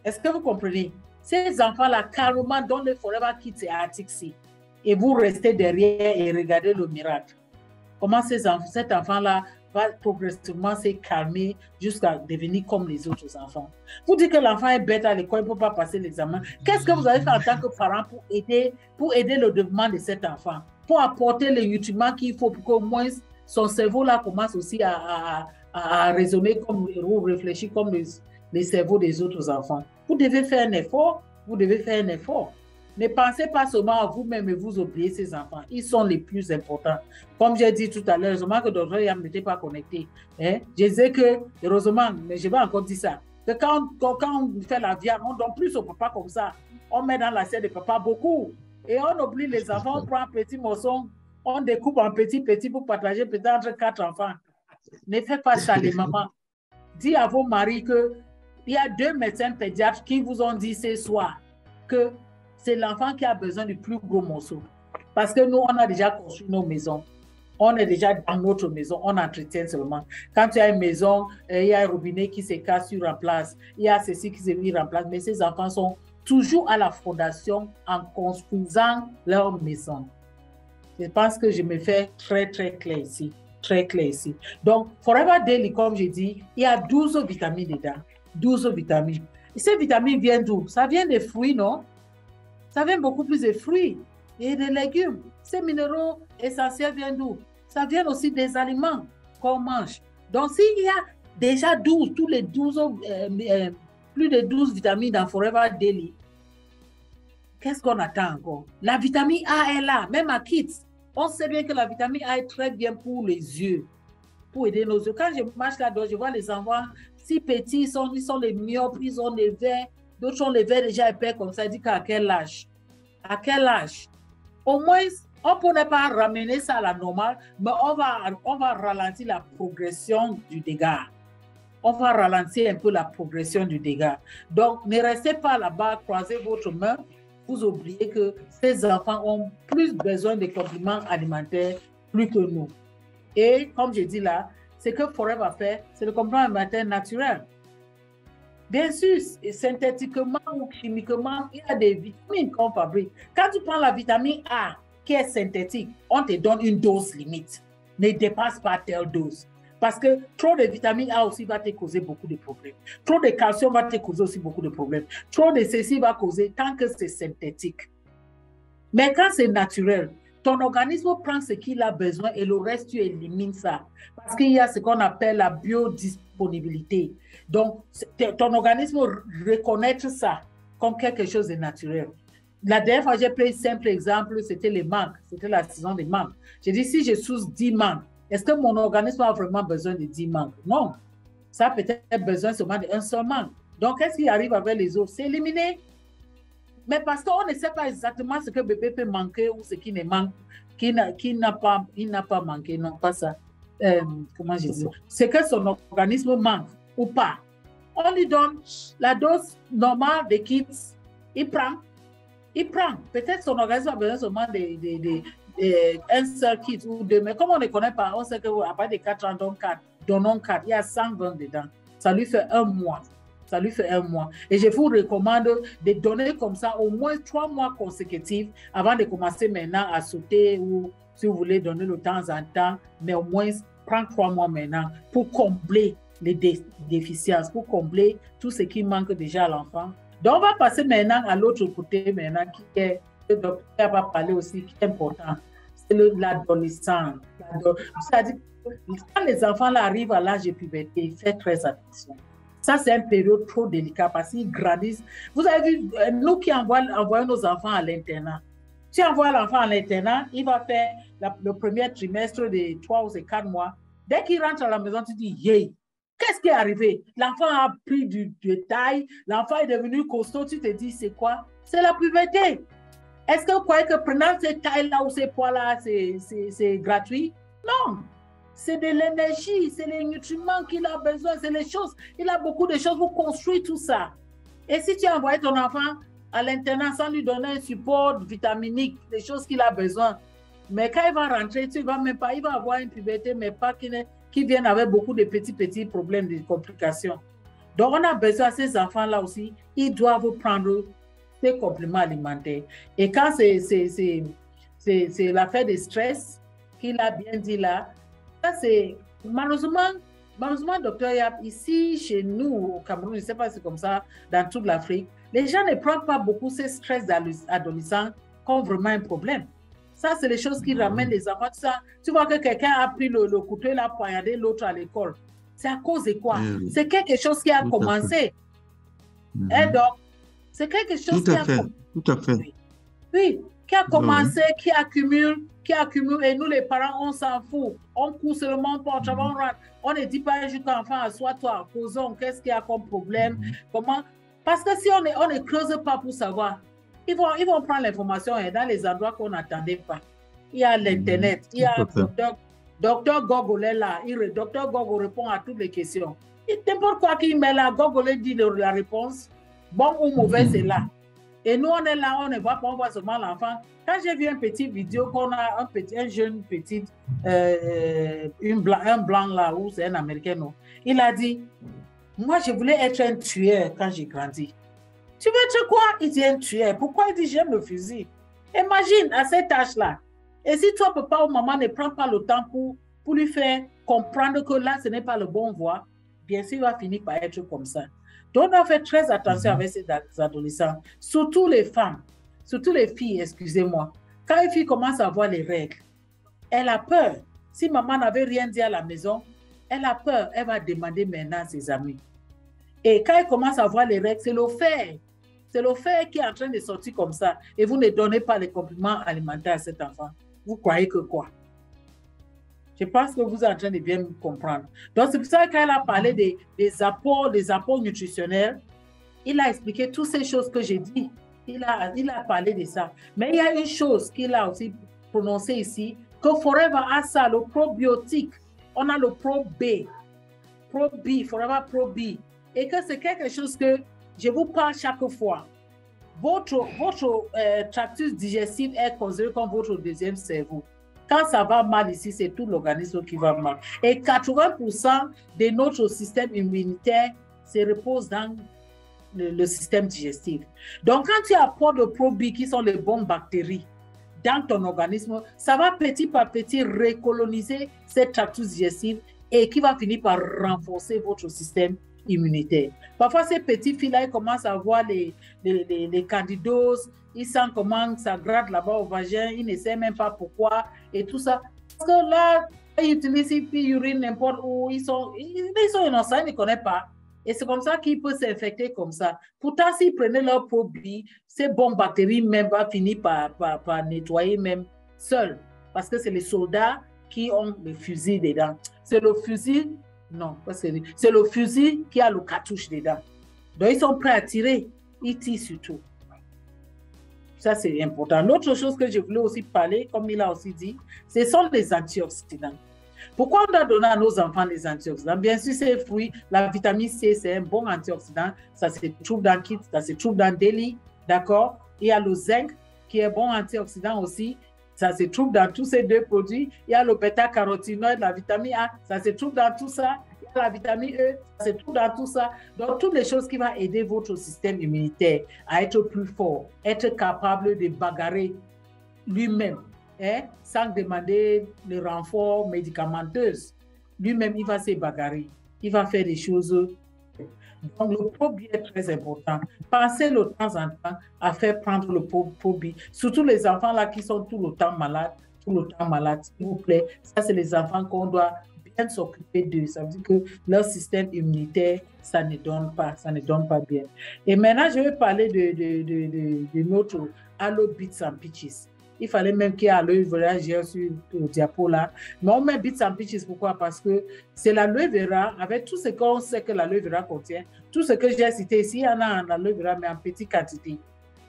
Est-ce que vous comprenez? Ces enfants-là, carrément, dans le Forever Kids et Arctic Sea. Et vous restez derrière et regardez le miracle. Comment cet enfant-là va progressivement se calmer jusqu'à devenir comme les autres enfants. Vous dites que l'enfant est bête à l'école, il ne peut pas passer l'examen. Qu'est-ce que vous avez fait en tant que parent pour aider le développement de cet enfant? Pour apporter les nutriments qu'il faut pour qu'au moins son cerveau-là commence aussi à raisonner comme, ou réfléchir comme les cerveaux des autres enfants. Vous devez faire un effort, Ne pensez pas seulement à vous-même et vous oubliez ces enfants. Ils sont les plus importants. Comme j'ai dit tout à l'heure, heureusement que Dr. Yam n'était pas connecté. Je disais que, heureusement, mais je vais encore dire ça, que quand on fait la viande, on ne donne plus au papa comme ça. On met dans l'assiette de papa beaucoup. Et on oublie les enfants, on prend un petit morceau, on découpe en petit pour partager peut-être entre 4 enfants. Ne faites pas ça, les mamans. Dis à vos maris qu'il y a 2 médecins pédiatres qui vous ont dit ce soir que c'est l'enfant qui a besoin du plus gros morceau. Parce que nous, on a déjà construit nos maisons. On est déjà dans notre maison, on entretient seulement. Quand tu as une maison, il y a un robinet qui se casse, tu remplaces. Il y a ceci qui se remplace. Mais ces enfants sont toujours à la fondation en construisant leur maison. Je pense que je me fais très, très clair ici. Très clair ici. Donc, Forever Daily, comme je dis, il y a 12 vitamines dedans. 12 vitamines. Et ces vitamines viennent d'où? Ça vient des fruits, non? Ça vient beaucoup plus des fruits et des légumes. Ces minéraux essentiels viennent d'où? Ça vient aussi des aliments qu'on mange. Donc, s'il y a déjà 12, tous les 12, plus de 12 vitamines dans Forever Daily, qu'est-ce qu'on attend encore? La vitamine A est là, même à Kids. On sait bien que la vitamine A est très bien pour les yeux, pour aider nos yeux. Quand je marche là-dedans, je vois les enfants si petits, ils sont les myopes, ils ont les verres. D'autres ont les verres déjà épais comme ça. Dit qu'à quel âge? À quel âge? Au moins, on ne pourrait pas ramener ça à la normale, mais on va ralentir la progression du dégât. On va ralentir un peu la progression du dégât. Donc, ne restez pas là-bas, croisez votre main. Vous oubliez que ces enfants ont plus besoin de compléments alimentaires plus que nous. Et comme je dis là, ce que Forever fait, c'est le complément alimentaire naturel. Bien sûr, synthétiquement ou chimiquement, il y a des vitamines qu'on fabrique. Quand tu prends la vitamine A, qui est synthétique, on te donne une dose limite. Ne dépasse pas telle dose. Parce que trop de vitamine A aussi va te causer beaucoup de problèmes. Trop de calcium va te causer aussi beaucoup de problèmes. Trop de ceci va causer tant que c'est synthétique. Mais quand c'est naturel, ton organisme prend ce qu'il a besoin et le reste, tu élimines ça. Parce qu'il y a ce qu'on appelle la biodisponibilité. Donc, ton organisme reconnaît ça comme quelque chose de naturel. La dernière fois, j'ai pris un simple exemple, c'était les mangues. C'était la saison des mangues. J'ai dit, si je source 10 mangues, est-ce que mon organisme a vraiment besoin de 10 mangues? Non. Ça a peut-être besoin seulement d'un seul mangue. Donc, qu'est-ce qui arrive avec les autres? C'est éliminé. Mais parce qu'on ne sait pas exactement ce que bébé peut manquer ou ce qui ne manque, qui n'a pas manqué, non, pas ça. Comment je dis? C'est que son organisme manque ou pas. On lui donne la dose normale des kits, il prend. Peut-être son organisme a besoin seulement un seul kit ou deux, mais comme on ne connaît pas, on sait qu'après des 4 ans, donnons 4, il y a 120 dedans. Ça lui fait 1 mois. Ça lui fait 1 mois. Et je vous recommande de donner comme ça au moins 3 mois consécutifs avant de commencer maintenant à sauter ou si vous voulez donner de temps en temps, mais au moins prendre 3 mois maintenant pour combler les déficiences, pour combler tout ce qui manque déjà à l'enfant. Donc, on va passer maintenant à l'autre côté maintenant qui est, le docteur va parler aussi, qui est important. C'est l'adolescent. C'est-à-dire, quand les enfants là, arrivent à l'âge de puberté, faites très attention. Ça, c'est une période trop délicate parce qu'ils grandissent. Vous avez vu, nous qui envoyons nos enfants à l'internat. Si on envoie l'enfant à l'internat, il va faire le premier trimestre de 3 ou 4 mois. Dès qu'il rentre à la maison, tu dis, yeah, qu'est-ce qui est arrivé? L'enfant a pris du taille, l'enfant est devenu costaud, tu te dis, c'est quoi? C'est la puberté. Est-ce que vous croyez que prenant ces tailles-là ou ces poids-là, c'est gratuit? Non. C'est de l'énergie, c'est les nutriments qu'il a besoin, c'est les choses. Il a beaucoup de choses pour construire tout ça. Et si tu envoies ton enfant à l'internat sans lui donner un support vitaminique, des choses qu'il a besoin, mais quand il va rentrer, tu vas même pas, il va avoir une puberté, mais pas qui viennent avec beaucoup de petits problèmes, de complications. Donc, on a besoin de ces enfants-là aussi, ils doivent prendre des compléments alimentaires. Et quand c'est l'affaire de stress qu'il a bien dit là, ça c'est malheureusement, docteur Yap, ici chez nous au Cameroun, je ne sais pas si c'est comme ça dans toute l'Afrique, les gens ne prennent pas beaucoup ce stress d'adolescent comme vraiment un problème. Ça, c'est les choses qui ramènent les enfants. Ça, tu vois que quelqu'un a pris le couteau et l'a poignardé l'autre à l'école. C'est à cause de quoi? C'est quelque chose qui a commencé. Et donc, c'est quelque chose qui a commencé. Tout à fait. Oui, qui a commencé, qui accumule, et nous les parents, on s'en fout. On court seulement pour travailler, on ne dit pas juste à l'enfant, assois-toi, causons, qu'est-ce qu'il y a comme problème, comment. Parce que si on ne creuse pas pour savoir, ils vont prendre l'information dans les endroits qu'on n'attendait pas. Il y a l'Internet, il y a docteur Google est là, docteur Google répond à toutes les questions. N'importe quoi qu'il met là, Google dit la réponse, bon ou mauvais, c'est là. Et nous, on est là, on ne voit pas, on voit seulement l'enfant. Quand j'ai vu une petite vidéo qu'on a un jeune petit, un blanc là, où c'est un Américain, non, il a dit, moi, je voulais être un tueur quand j'ai grandi. Tu veux être quoi? Il dit un tueur. Pourquoi il dit j'aime le fusil? Imagine à cette âge-là. Et si toi, papa ou maman ne prend pas le temps pour lui faire comprendre que là, ce n'est pas le bon voie, bien sûr, il va finir par être comme ça. Donc, on doit faire très attention avec ces adolescents, surtout les femmes, surtout les filles, excusez-moi. Quand une fille commence à avoir les règles, elle a peur. Si maman n'avait rien dit à la maison, elle a peur, elle va demander maintenant à ses amis. Et quand elle commence à voir les règles, c'est le fer. C'est le fer qui est en train de sortir comme ça. Et vous ne donnez pas les compléments alimentaires à cet enfant. Vous croyez que quoi? Je pense que vous êtes en train de bien comprendre. Donc, c'est pour ça qu'elle a parlé des apports nutritionnels. Il a expliqué toutes ces choses que j'ai dit. Il a parlé de ça. Mais il y a une chose qu'il a aussi prononcée ici, que Forever a ça, le probiotique. On a le Pro-B, Forever Pro-B. Et que c'est quelque chose que je vous parle chaque fois. Votre tractus digestif est considéré comme votre deuxième cerveau. Quand ça va mal ici, c'est tout l'organisme qui va mal. Et 80% de notre système immunitaire se repose dans le système digestif. Donc, quand tu apportes le probiotiques qui sont les bonnes bactéries dans ton organisme, ça va petit par petit recoloniser cette tractus digestif et qui va finir par renforcer votre système immunitaire. Parfois, ces petites filles-là commencent à avoir les candidoses, il sent comment ça gratte là-bas au vagin, il ne sait même pas pourquoi et tout ça. Parce que là, ils utilisent, ils urinent n'importe où, ils sont innocents, ils ne connaissent pas. Et c'est comme ça qu'ils peuvent s'infecter comme ça. Pourtant, s'ils prenaient leur probie, ces bonnes bactéries même vont finir par nettoyer même seuls. Parce que c'est les soldats qui ont le fusil dedans. C'est le fusil, non, c'est le fusil qui a le cartouche dedans. Donc, ils sont prêts à tirer. Ils tirent surtout. Ça, c'est important. L'autre chose que je voulais aussi parler, comme il a aussi dit, ce sont les antioxydants. Pourquoi on doit donner à nos enfants des antioxydants? Bien sûr, ces fruits, la vitamine C, c'est un bon antioxydant. Ça se trouve dans Kit, ça se trouve dans Deli, d'accord? Il y a le zinc, qui est bon antioxydant aussi. Ça se trouve dans tous ces deux produits. Il y a le bêta-carotinoïde, la vitamine A, ça se trouve dans tout ça. Il y a la vitamine E, ça se trouve dans tout ça. Donc, toutes les choses qui vont aider votre système immunitaire à être plus fort, être capable de bagarrer lui-même, hein, sans demander le renfort médicamenteux. Lui-même, il va se bagarrer. Il va faire des choses. Donc, le probie est très important. Pensez de temps en temps à faire prendre le probie. Surtout les enfants là qui sont tout le temps malades, s'il vous plaît. Ça, c'est les enfants qu'on doit bien s'occuper d'eux. Ça veut dire que leur système immunitaire, ça ne donne pas bien. Et maintenant, je vais parler de notre Aloe Bits and Peaches. Il fallait même qu'il y ait aloe vera gel sur le diapo là. Mais on met Bits and Peaches, pourquoi? Parce que c'est l'aloe vera, avec tout ce qu'on sait que l'aloe vera contient, tout ce que j'ai cité ici, il y en a en aloe vera, mais en petite quantité.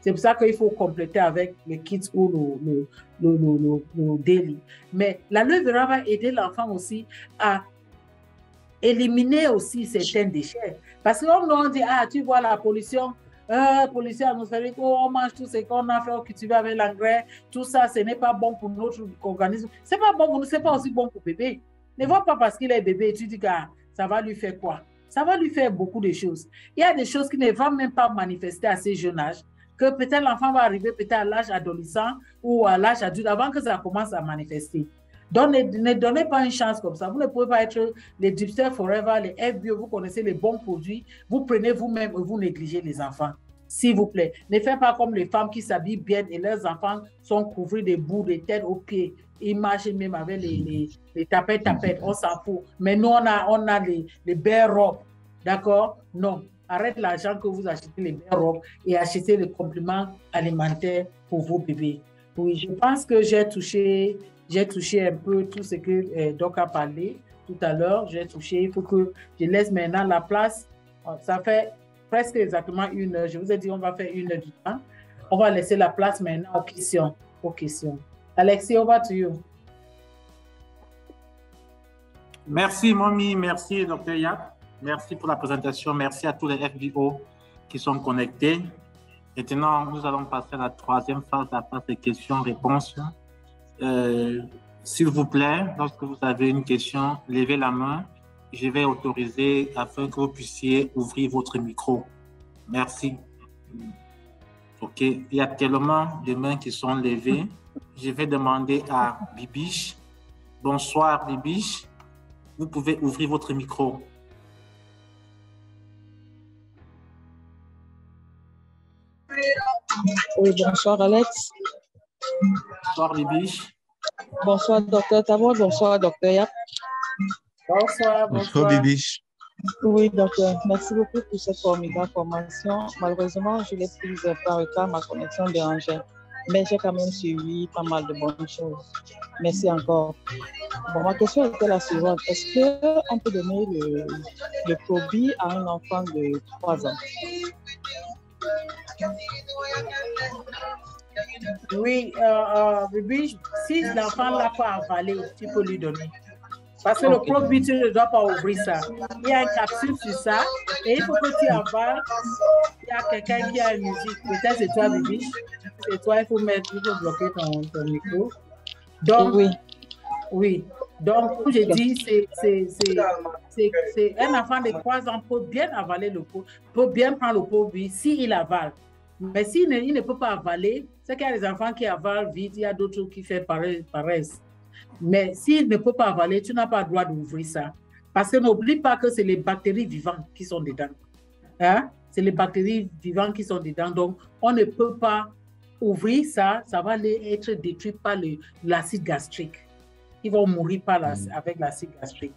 C'est pour ça qu'il faut compléter avec le kit ou le daily. Mais l'aloe vera va aider l'enfant aussi à éliminer aussi certains déchets. Parce qu'on dit, ah, tu vois la pollution, pollution atmosphérique, on mange tout ce qu'on a fait au cultivé avec l'engrais, tout ça, ce n'est pas bon pour notre organisme. C'est pas bon pour nous, c'est pas aussi bon pour bébé. Ne vois pas parce qu'il est bébé, tu dis que ça va lui faire quoi? Ça va lui faire beaucoup de choses. Il y a des choses qui ne vont même pas manifester à ce jeune âge, que peut-être l'enfant va arriver peut-être à l'âge adolescent ou à l'âge adulte avant que ça commence à manifester. Donc, ne donnez pas une chance comme ça. Vous ne pouvez pas être les Dipster Forever, les FBO, vous connaissez les bons produits, vous prenez vous-même et vous négligez les enfants. S'il vous plaît, ne faites pas comme les femmes qui s'habillent bien et leurs enfants sont couverts de boue, de tête aux pieds. Ils marchent même avec les tapettes, on s'en fout. Mais nous, on a les belles robes, d'accord? Non, arrête l'argent que vous achetez les belles robes et achetez les compléments alimentaires pour vos bébés. Oui, je pense que j'ai touché un peu tout ce que Doc a parlé tout à l'heure. J'ai touché, il faut que je laisse maintenant la place. Ça fait presque exactement 1 heure. Je vous ai dit, on va faire 1 heure du temps. On va laisser la place maintenant aux questions. Alexis, over to you. Merci, Momi. Merci, Dr. Yap. Merci pour la présentation. Merci à tous les FBO qui sont connectés. Maintenant, nous allons passer à la 3e phase, la phase des questions-réponses. S'il vous plaît, lorsque vous avez une question, levez la main. Je vais autoriser afin que vous puissiez ouvrir votre micro. Merci. OK. Il y a tellement de mains qui sont levées. Je vais demander à Bibiche. Bonsoir, Bibiche. Vous pouvez ouvrir votre micro. Oui, bonsoir, Alex. Bonsoir, Bibiche. Bonsoir, docteur Tabo. Bonsoir, docteur Yap. Bonsoir. Bonsoir, Bibiche. Oui, docteur. Merci beaucoup pour cette formidable formation. Malheureusement, je l'ai prise par retard, ma connexion dérangeait. Mais j'ai quand même suivi pas mal de bonnes choses. Merci encore. Bon, ma question était la suivante. Est-ce qu'on peut donner le probie à un enfant de 3 ans? Oui, Bibi, si l'enfant ne l'a pas avalé, tu peux lui donner. Parce que le probie, tu ne dois pas ouvrir ça. Il y a une capsule sur ça et il faut que tu avales. Il y a quelqu'un qui a une musique. Peut-être c'est toi, Bibi. C'est toi, il faut bloquer ton micro. Donc, oui. Donc, comme je dis, c'est un enfant de 3 ans peut bien avaler le pot, peut bien prendre le probie s'il avale. Mais s'il ne peut pas avaler, c'est qu'il y a des enfants qui avalent vite, il y a d'autres qui font paresse. Mais s'il ne peut pas avaler, tu n'as pas le droit d'ouvrir ça. Parce que n'oublie pas que c'est les bactéries vivantes qui sont dedans. Hein? C'est les bactéries vivantes qui sont dedans. Donc, on ne peut pas ouvrir ça, ça va être détruit par l'acide gastrique. Ils vont mourir avec l'acide gastrique.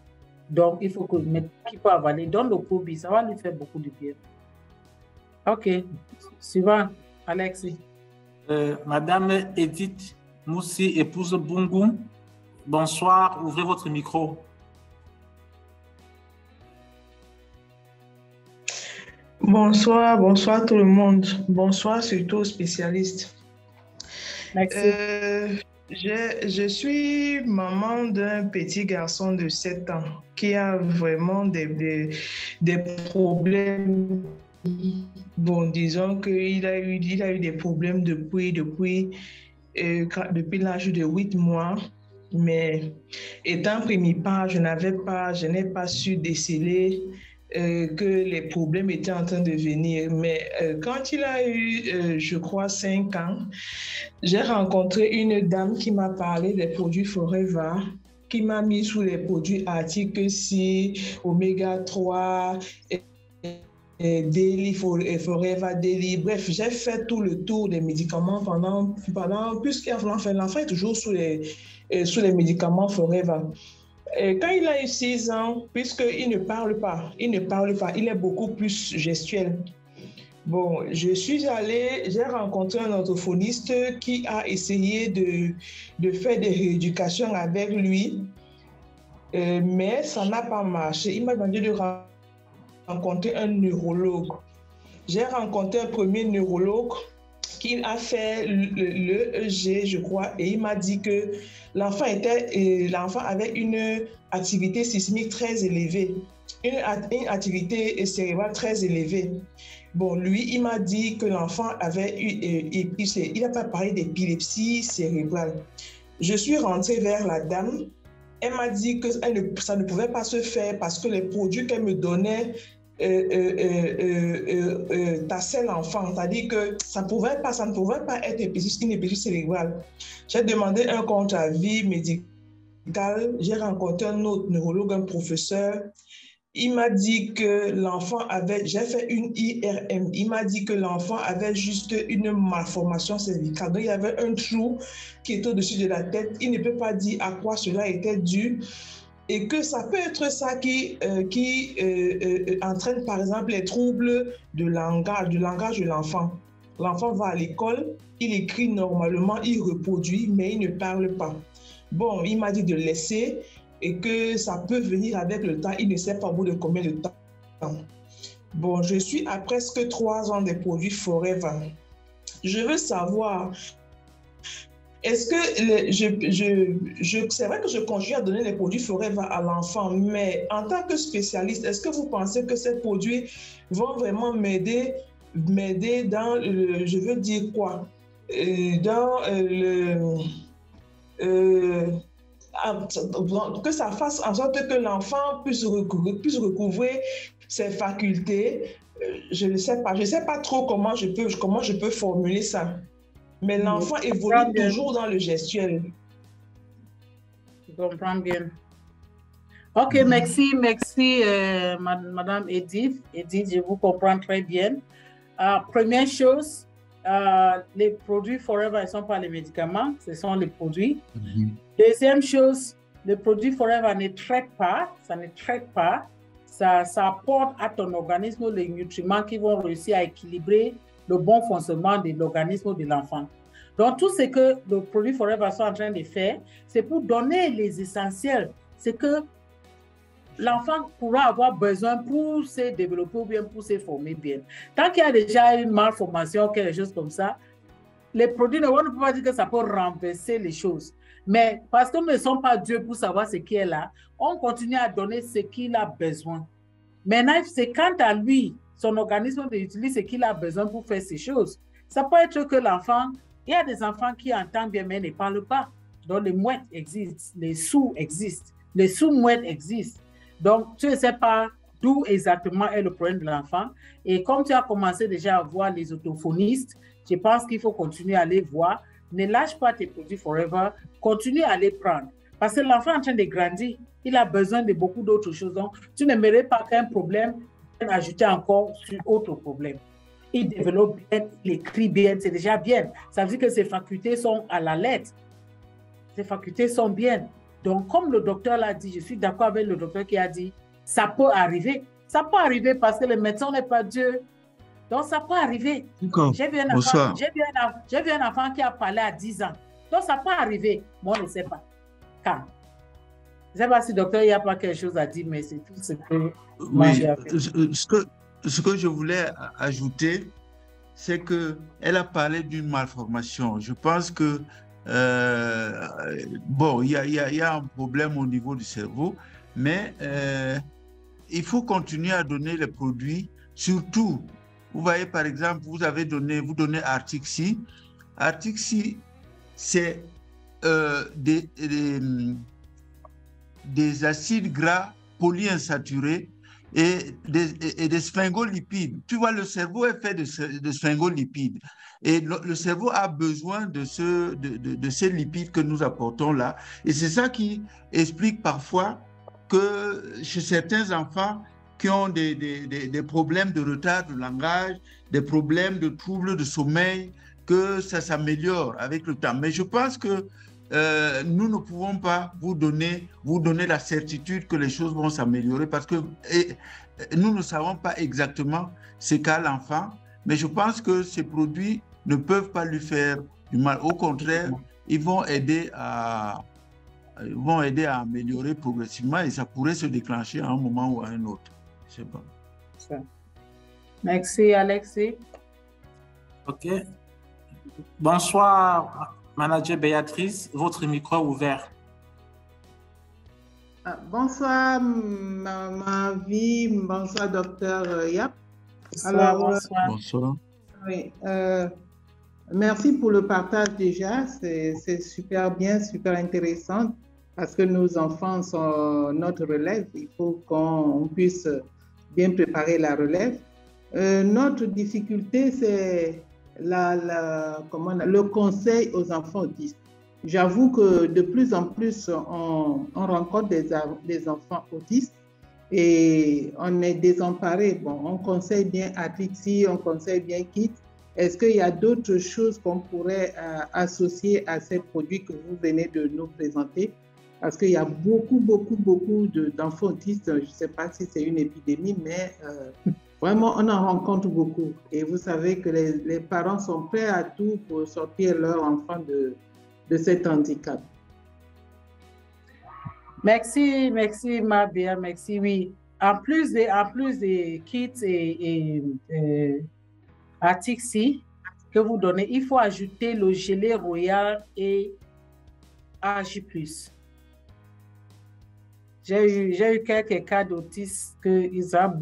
Donc, il faut qu'il peut avaler. Dans le probi, ça va lui faire beaucoup de bien. OK. Suivant, Alexis. Madame Edith Moussi, épouse Bungu. Bonsoir, ouvrez votre micro. Bonsoir, bonsoir tout le monde. Bonsoir surtout aux spécialistes. Merci. Je suis maman d'un petit garçon de 7 ans qui a vraiment des problèmes. Bon, disons qu'il a eu des problèmes depuis l'âge de 8 mois. Mais étant primipare, je n'ai pas su déceler que les problèmes étaient en train de venir. Mais quand il a eu, je crois, 5 ans, j'ai rencontré une dame qui m'a parlé des produits Forever, qui m'a mis sous les produits articles 6, Oméga 3, Daily, Forever Daily. Bref, j'ai fait tout le tour des médicaments pendant l'enfant est toujours sous les médicaments Forever. Et quand il a eu 6 ans, puisqu'il ne parle pas, il est beaucoup plus gestuel. Bon, j'ai rencontré un orthophoniste qui a essayé de faire des rééducations avec lui, mais ça n'a pas marché. Il m'a demandé de rencontrer un neurologue. J'ai rencontré un premier neurologue qui a fait l'EEG, je crois, et il m'a dit que l'enfant avait une activité sismique très élevée, une activité cérébrale très élevée. Bon, lui, il m'a dit que l'enfant avait il n'a pas parlé d'épilepsie cérébrale. Je suis rentrée vers la dame. Elle m'a dit que ça ne pouvait pas se faire parce que les produits qu'elle me donnait tassaient l'enfant. C'est-à-dire que ça ne pouvait pas être une épilepsie cérébrale. J'ai demandé un contre-avis médical. J'ai rencontré un autre neurologue, un professeur. Il m'a dit que l'enfant j'ai fait une IRM. Il m'a dit que l'enfant avait juste une malformation cervicale. Donc, il y avait un trou qui était au-dessus de la tête. Il ne peut pas dire à quoi cela était dû. Et que ça peut être ça qui entraîne, par exemple, les troubles de langage de l'enfant. L'enfant va à l'école, il écrit normalement, il reproduit, mais il ne parle pas. Bon, il m'a dit de laisser et que ça peut venir avec le temps. Il ne sait pas au bout de combien de temps. Bon, je suis à presque 3 ans des produits Forever. Je veux savoir, est-ce que c'est vrai que je continue à donner les produits Forever à l'enfant, mais en tant que spécialiste, est-ce que vous pensez que ces produits vont vraiment m'aider dans je veux dire quoi, que ça fasse en sorte que l'enfant puisse recouvrer ses facultés. Je ne sais pas trop comment je peux formuler ça. Mais l'enfant évolue toujours dans le gestuel. Je comprends bien. OK, merci, Madame Edith. Edith, je vous comprends très bien. Première chose, les produits Forever ne sont pas les médicaments, ce sont les produits. Deuxième chose, le produit Forever ne traite pas, ça apporte à ton organisme les nutriments qui vont réussir à équilibrer le bon fonctionnement de l'organisme de l'enfant. Donc, tout ce que le produit Forever sont en train de faire, c'est pour donner les essentiels, c'est que l'enfant pourra avoir besoin pour se développer ou bien pour se former bien. Tant qu'il y a déjà une malformation, quelque chose comme ça, les produits, on ne peut pas dire que ça peut renverser les choses. Mais parce que nous ne sommes pas Dieu pour savoir ce qui est là, on continue à donner ce qu'il a besoin. Maintenant, c'est quant à lui, son organisme utilise ce qu'il a besoin pour faire ces choses. Ça peut être que l'enfant, il y a des enfants qui entendent bien mais ne parlent pas. Donc les mouettes existent, les sourds existent, les sourds-mouettes existent. Donc tu ne sais pas d'où exactement est le problème de l'enfant. Et comme tu as commencé déjà à voir les orthophonistes, je pense qu'il faut continuer à les voir. Ne lâche pas tes produits Forever, continue à les prendre. Parce que l'enfant est en train de grandir, il a besoin de beaucoup d'autres choses. Donc tu ne mérites pas qu'un problème ajouter encore sur autre problème. il développe bien, il écrit bien, c'est déjà bien. Ça veut dire que ses facultés sont à la lettre. Ses facultés sont bien. Donc, comme le docteur l'a dit, je suis d'accord avec le docteur qui a dit, ça peut arriver. Ça peut arriver parce que le médecin n'est pas Dieu. Donc, ça peut arriver. J'ai vu un enfant qui a parlé à 10 ans. Donc, ça peut arriver. Moi, on ne sait pas. Quand? Je ne sais pas si le docteur, il n'y a pas quelque chose à dire, mais c'est tout ce que moi j'ai fait. Ce que je voulais ajouter, c'est qu'elle a parlé d'une malformation. Je pense que, bon, il y a un problème au niveau du cerveau, mais il faut continuer à donner les produits, surtout, vous voyez, par exemple, vous donnez Artixi. Artixi, c'est des acides gras polyinsaturés et des sphingolipides. Tu vois, le cerveau est fait de sphingolipides. Et le cerveau a besoin de ces lipides que nous apportons là. Et c'est ça qui explique parfois que chez certains enfants qui ont des problèmes de retard de langage, des problèmes de troubles de sommeil, que ça s'améliore avec le temps. Mais je pense que nous ne pouvons pas vous donner la certitude que les choses vont s'améliorer parce que nous ne savons pas exactement ce qu'a l'enfant, mais je pense que ces produits ne peuvent pas lui faire du mal. Au contraire, ils vont aider à améliorer progressivement et ça pourrait se déclencher à un moment ou à un autre. Je sais pas. Merci, Alexis. OK. Bonsoir, Manager Béatrice. Votre micro est ouvert. Bonsoir, Mavi. Bonsoir, Docteur Yap. Bonsoir. Oui, merci pour le partage déjà. C'est super bien, super intéressant parce que nos enfants sont notre relève. Il faut qu'on puisse bien préparer la relève. Notre difficulté, c'est le conseil aux enfants autistes. J'avoue que de plus en plus, on rencontre des enfants autistes et on est désemparé. Bon, on conseille bien Artixi, on conseille bien Kit. Est-ce qu'il y a d'autres choses qu'on pourrait associer à ces produits que vous venez de nous présenter? Parce qu'il y a beaucoup d'enfants autistes. Je ne sais pas si c'est une épidémie, mais vraiment, on en rencontre beaucoup. Et vous savez que les parents sont prêts à tout pour sortir leur enfant de cet handicap. Merci, Mabia, merci, oui. En plus des kits et Artixi que vous donnez, il faut ajouter le gelé royal et AJ+. J'ai eu quelques cas d'autisme que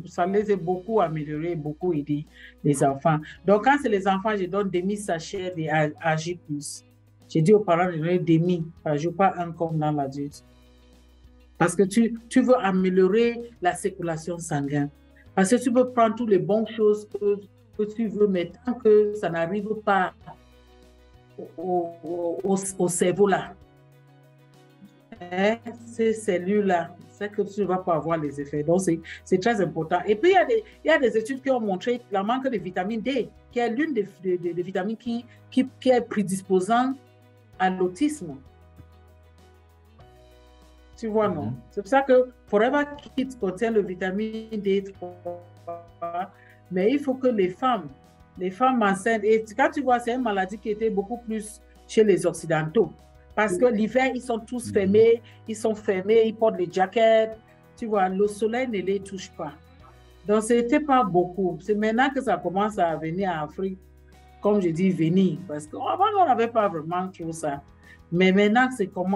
ça les a beaucoup améliorés, beaucoup aidé les enfants. Donc, quand c'est les enfants, je donne demi-sachet de AJ+. J'ai dit aux parents de donner demi, je ne joue pas un comme dans l'adulte. Parce que tu veux améliorer la circulation sanguine. Parce que tu veux prendre toutes les bonnes choses que tu veux, mais tant que ça n'arrive pas au cerveau là, ces cellules-là, c'est que tu ne vas pas avoir les effets. Donc, c'est très important. Et puis, il y a des études qui ont montré le manque de vitamine D, qui est l'une des vitamines qui est prédisposante à l'autisme. Tu vois, non? C'est pour ça que Forever Kids contient le vitamine D3, mais il faut que les femmes enceintes, et quand tu vois, c'est une maladie qui était beaucoup plus chez les Occidentaux. Parce que l'hiver, ils sont tous fermés, ils portent les jackets, tu vois, le soleil ne les touche pas. Donc, ce n'était pas beaucoup. C'est maintenant que ça commence à venir en Afrique, comme je dis, venir. Parce qu'avant, on n'avait pas vraiment tout ça. Mais maintenant,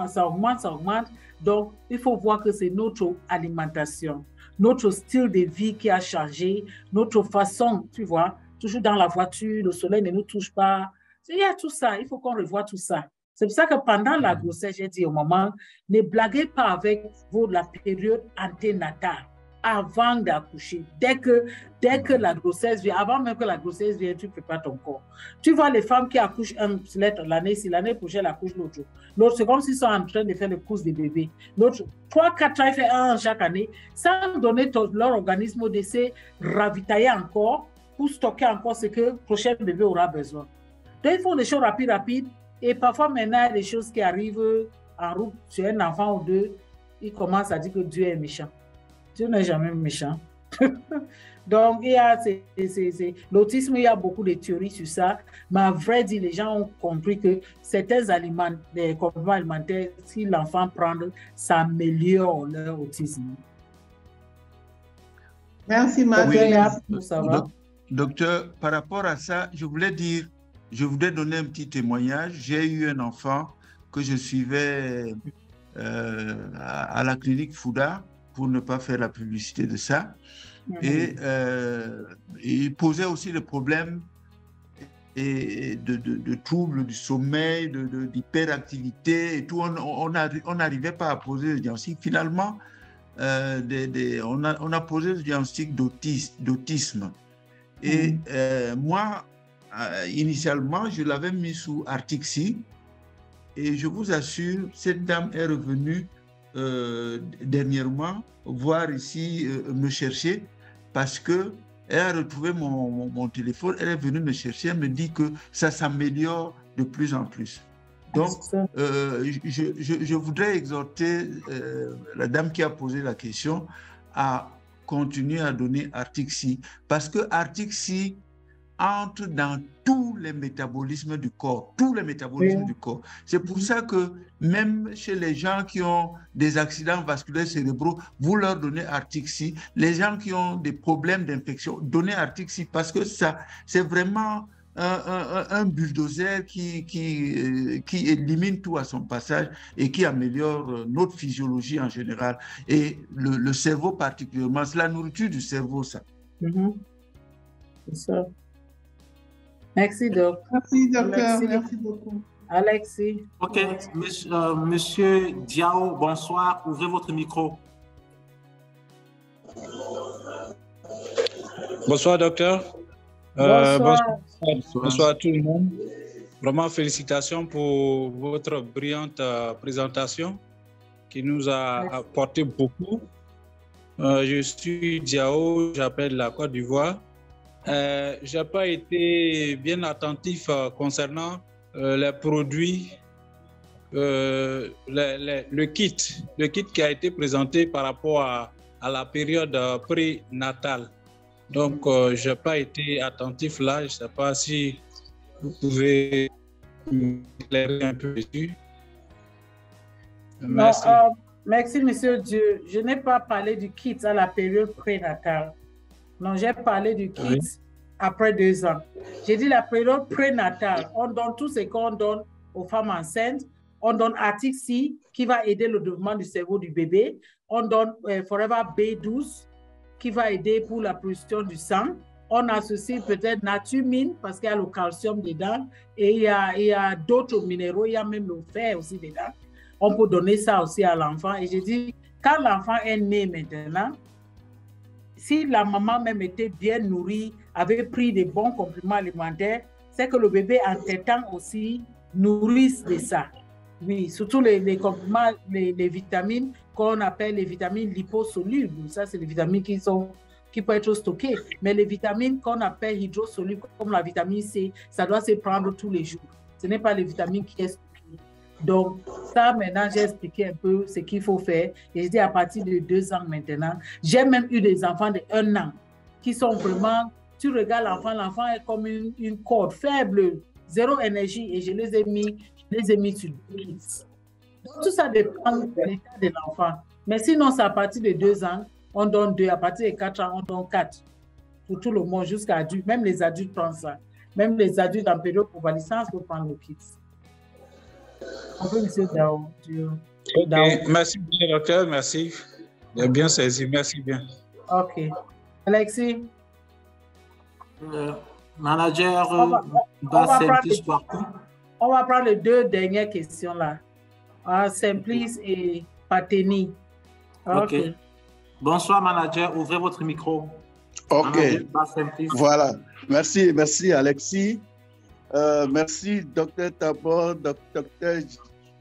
ça augmente. Donc, il faut voir que c'est notre alimentation, notre style de vie qui a changé, notre façon, tu vois, toujours dans la voiture, le soleil ne nous touche pas. Il y a tout ça, il faut qu'on revoie tout ça. C'est pour ça que pendant la grossesse, j'ai dit au moment, ne blaguez pas avec la période anténatale avant d'accoucher. Dès que la grossesse vient, avant même que la grossesse vienne, tu prépares ton corps. Tu vois les femmes qui accouchent l'année, si l'année prochaine, elles accouchent l'autre. L'autre, c'est comme s'ils sont en train de faire les courses des bébés. L'autre, 3-4 ans, ils font un chaque année, sans donner leur organisme de se ravitailler encore pour stocker encore ce que le prochain bébé aura besoin. Donc, ils font des choses rapides. Et parfois, maintenant, il y a des choses qui arrivent en route sur un enfant ou deux. Ils commencent à dire que Dieu est méchant. Dieu n'est jamais méchant. Donc, il y a l'autisme, il y a beaucoup de théories sur ça. Mais à vrai dire, les gens ont compris que certains aliments, des compléments alimentaires, si l'enfant prend, ça améliore leur autisme. Merci, madame. Docteur, par rapport à ça, je voulais donner un petit témoignage. J'ai eu un enfant que je suivais à la clinique Fouda, pour ne pas faire la publicité de ça. Et il posait aussi des problèmes de troubles du sommeil, d'hyperactivité et tout. On n'arrivait pas à poser le diagnostic. Finalement, on a posé le diagnostic d'autisme. Et moi, initialement, je l'avais mis sous Artixi. Et je vous assure, cette dame est revenue dernièrement voir ici, me chercher, parce qu'elle a retrouvé mon téléphone, elle est venue me chercher, elle me dit que ça s'améliore de plus en plus. Donc, je voudrais exhorter la dame qui a posé la question à continuer à donner Artixi, parce que Artixi entre dans tous les métabolismes du corps, du corps. C'est pour ça que même chez les gens qui ont des accidents vasculaires cérébraux, vous leur donnez Artixi. Les gens qui ont des problèmes d'infection, donnez Artixi, parce que ça, c'est vraiment un bulldozer qui élimine tout à son passage et qui améliore notre physiologie en général. Et le cerveau particulièrement, c'est la nourriture du cerveau, ça. C'est ça. Merci, Doc. Merci, docteur. Merci beaucoup. Alexis. OK. Monsieur Diao, bonsoir. Ouvrez votre micro. Bonsoir, docteur. Bonsoir à tout le monde. Vraiment, félicitations pour votre brillante présentation qui nous a apporté beaucoup. Je suis Diao, j'appelle la Côte d'Ivoire. Je n'ai pas été bien attentif concernant les produits, le kit qui a été présenté par rapport à la période prénatale. Donc, je n'ai pas été attentif là. Je ne sais pas si vous pouvez m'éclairer un peu dessus. Merci. Merci, monsieur Dieu. Je n'ai pas parlé du kit à la période prénatale. Non, j'ai parlé du kit après 2 ans. J'ai dit la période prénatale. On donne tout ce qu'on donne aux femmes enceintes. On donne Artixi qui va aider le développement du cerveau du bébé. On donne Forever B12 qui va aider pour la production du sang. On associe peut-être Natumine parce qu'il y a le calcium dedans et il y a d'autres minéraux. Il y a même le fer aussi dedans. On peut donner ça aussi à l'enfant. Et j'ai dit, quand l'enfant est né maintenant, si la maman même était bien nourrie, avait pris des bons compléments alimentaires, c'est que le bébé en tétant aussi nourrisse de ça. Oui, surtout les compléments, les vitamines qu'on appelle les vitamines liposolubles. Ça, c'est les vitamines qui peuvent être stockées. Mais les vitamines qu'on appelle hydrosolubles, comme la vitamine C, ça doit se prendre tous les jours. Ce n'est pas les vitamines qui sont stockées. Donc, ça, maintenant, j'ai expliqué un peu ce qu'il faut faire. Et je dis à partir de 2 ans maintenant. J'ai même eu des enfants de 1 an qui sont vraiment, tu regardes l'enfant, l'enfant est comme une corde faible, zéro énergie. Et je les ai mis sur 2 kits. Donc, tout ça dépend de l'état de l'enfant. Mais sinon, c'est à partir de 2 ans, on donne 2. À partir de 4 ans, on donne 4. Pour tout le monde, jusqu'à adultes. Même les adultes prennent ça. Même les adultes en période de convalescence peuvent prendre le kit. Monsieur Dao. Merci, docteur. Merci. J'ai bien saisi. Merci bien. OK. Alexis? Manager, on va prendre les 2 dernières questions là. Simplice et Pateni. OK. Bonsoir, manager. Ouvrez votre micro. OK. Voilà. Merci, Alexis. Merci, docteur Tabor, docteur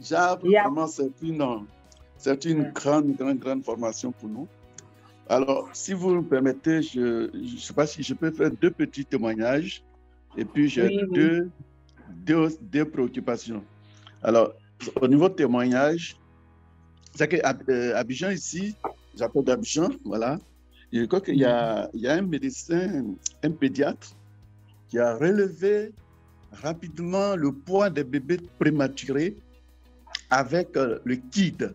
Jab. Vraiment, c'est une grande formation pour nous. Alors, si vous me permettez, je ne sais pas si je peux faire 2 petits témoignages et puis j'ai deux préoccupations. Alors, au niveau de témoignage, c'est qu'Abidjan ici, j'appelle d'Abidjan, voilà. Je crois qu'il y a un médecin, un pédiatre, qui a relevé rapidement le poids des bébés prématurés avec le kid.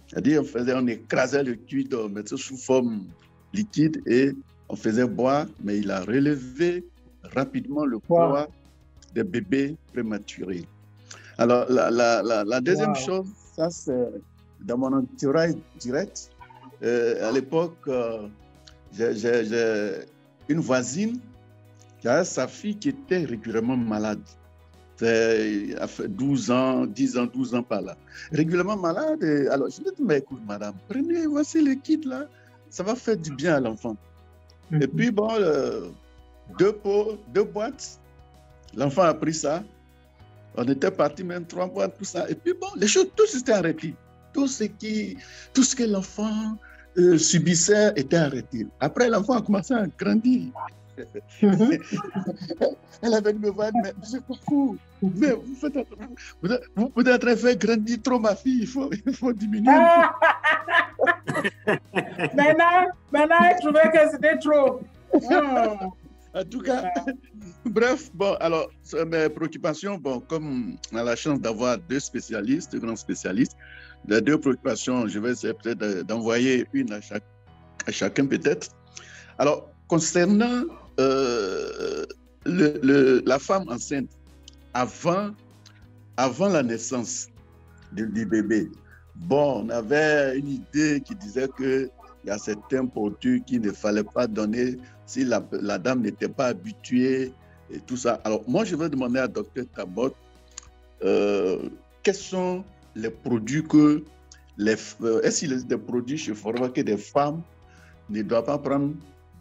C'est-à-dire, on écrasait le kid, on mettait sous forme liquide et on faisait boire, mais il a relevé rapidement le poids des bébés prématurés. Alors, la deuxième chose, ça c'est dans mon entourage direct. À l'époque, j'ai une voisine qui a sa fille qui était régulièrement malade. Elle a fait 12 ans, 10 ans, 12 ans par là. Régulièrement malade. Et alors, je lui ai dit, mais écoute, madame, prenez, voici le kit là, ça va faire du bien à l'enfant. Et puis, bon, 2 boîtes, l'enfant a pris ça. On était parti même 3 boîtes, tout ça. Et puis, bon, les choses, tout s'était arrêté. Tout ce que l'enfant subissait était arrêté. Après, l'enfant a commencé à grandir. Elle avait me voir, mais c'est beaucoup. Mais vous êtes en train de faire grandir trop ma fille, il faut diminuer. Maintenant, elle trouvait que c'était trop. En tout cas, bref, bon, alors, mes préoccupations, bon, comme on a la chance d'avoir 2 spécialistes, 2 grands spécialistes, les 2 préoccupations, je vais essayer peut-être d'envoyer une à chacun peut-être. Alors, concernant la femme enceinte, avant la naissance du bébé, bon, on avait une idée qui disait qu'il y a certains produits qu'il ne fallait pas donner si la dame n'était pas habituée et tout ça. Alors, moi, je vais demander à Dr Tabot quels sont les produits que est-ce qu'il y a des produits chez Forever que des femmes ne doivent pas prendre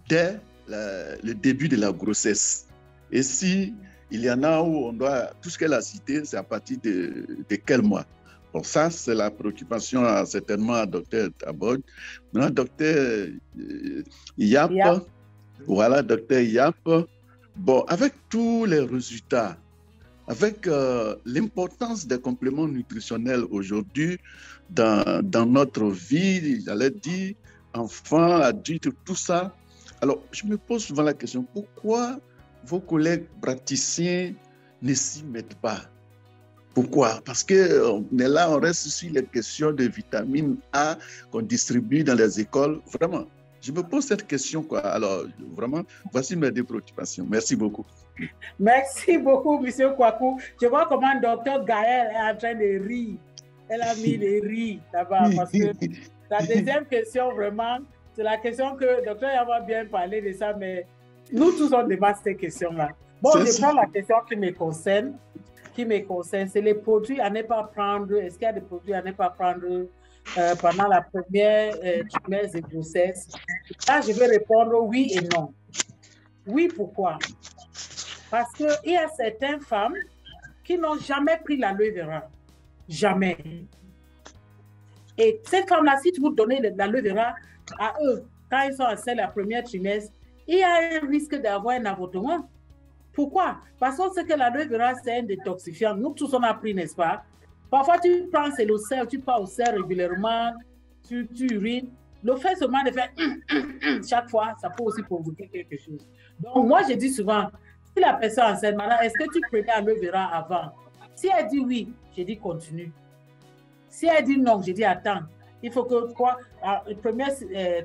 dès le début de la grossesse. Et si il y en a où on doit, tout ce qu'elle a cité, c'est à partir de quel mois? Bon, ça, c'est la préoccupation certainement à Dr Tabot. Maintenant, Dr Yap. Voilà, Dr Yap. Bon, avec tous les résultats, avec l'importance des compléments nutritionnels aujourd'hui dans notre vie, j'allais dire, enfants, adultes, tout ça. Alors, je me pose souvent la question, pourquoi vos collègues praticiens ne s'y mettent pas? Pourquoi? Parce qu'on est là, on reste sur les questions de vitamine A qu'on distribue dans les écoles. Vraiment, je me pose cette question, quoi. Alors, vraiment, voici mes 2 préoccupations. Merci beaucoup. Merci beaucoup, M. Kouakou. Je vois comment le docteur Gaël est en train de rire. Elle a mis les rires là-bas. Parce que la deuxième question, vraiment, c'est la question que le docteur a bien parlé de ça, mais nous tous, on débat cette question-là. Bon, je prends la question qui me concerne, c'est les produits à ne pas prendre. Est-ce qu'il y a des produits à ne pas prendre pendant la première trimestre de grossesse? Là, je vais répondre oui et non. Oui, pourquoi? Parce qu'il y a certaines femmes qui n'ont jamais pris l'aloe vera. Jamais. Et ces femmes-là, si vous donnez l'aloe vera à eux, quand ils sont enceintes la première trimestre, il y a un risque d'avoir un avortement. Pourquoi? Parce qu'on sait que l'aloe vera, c'est un détoxifiant. Nous tous, on a pris, n'est-ce pas? Parfois, tu prends, c'est le cerf, tu pars au cerf régulièrement, tu urines. Le fait seulement de faire chaque fois, ça peut aussi provoquer quelque chose. Donc, moi, je dis souvent, si la personne enceinte, madame, est-ce que tu prenais aloe vera avant? Si elle dit oui, je dis continue. Si elle dit non, je dis attends. Il faut que le premier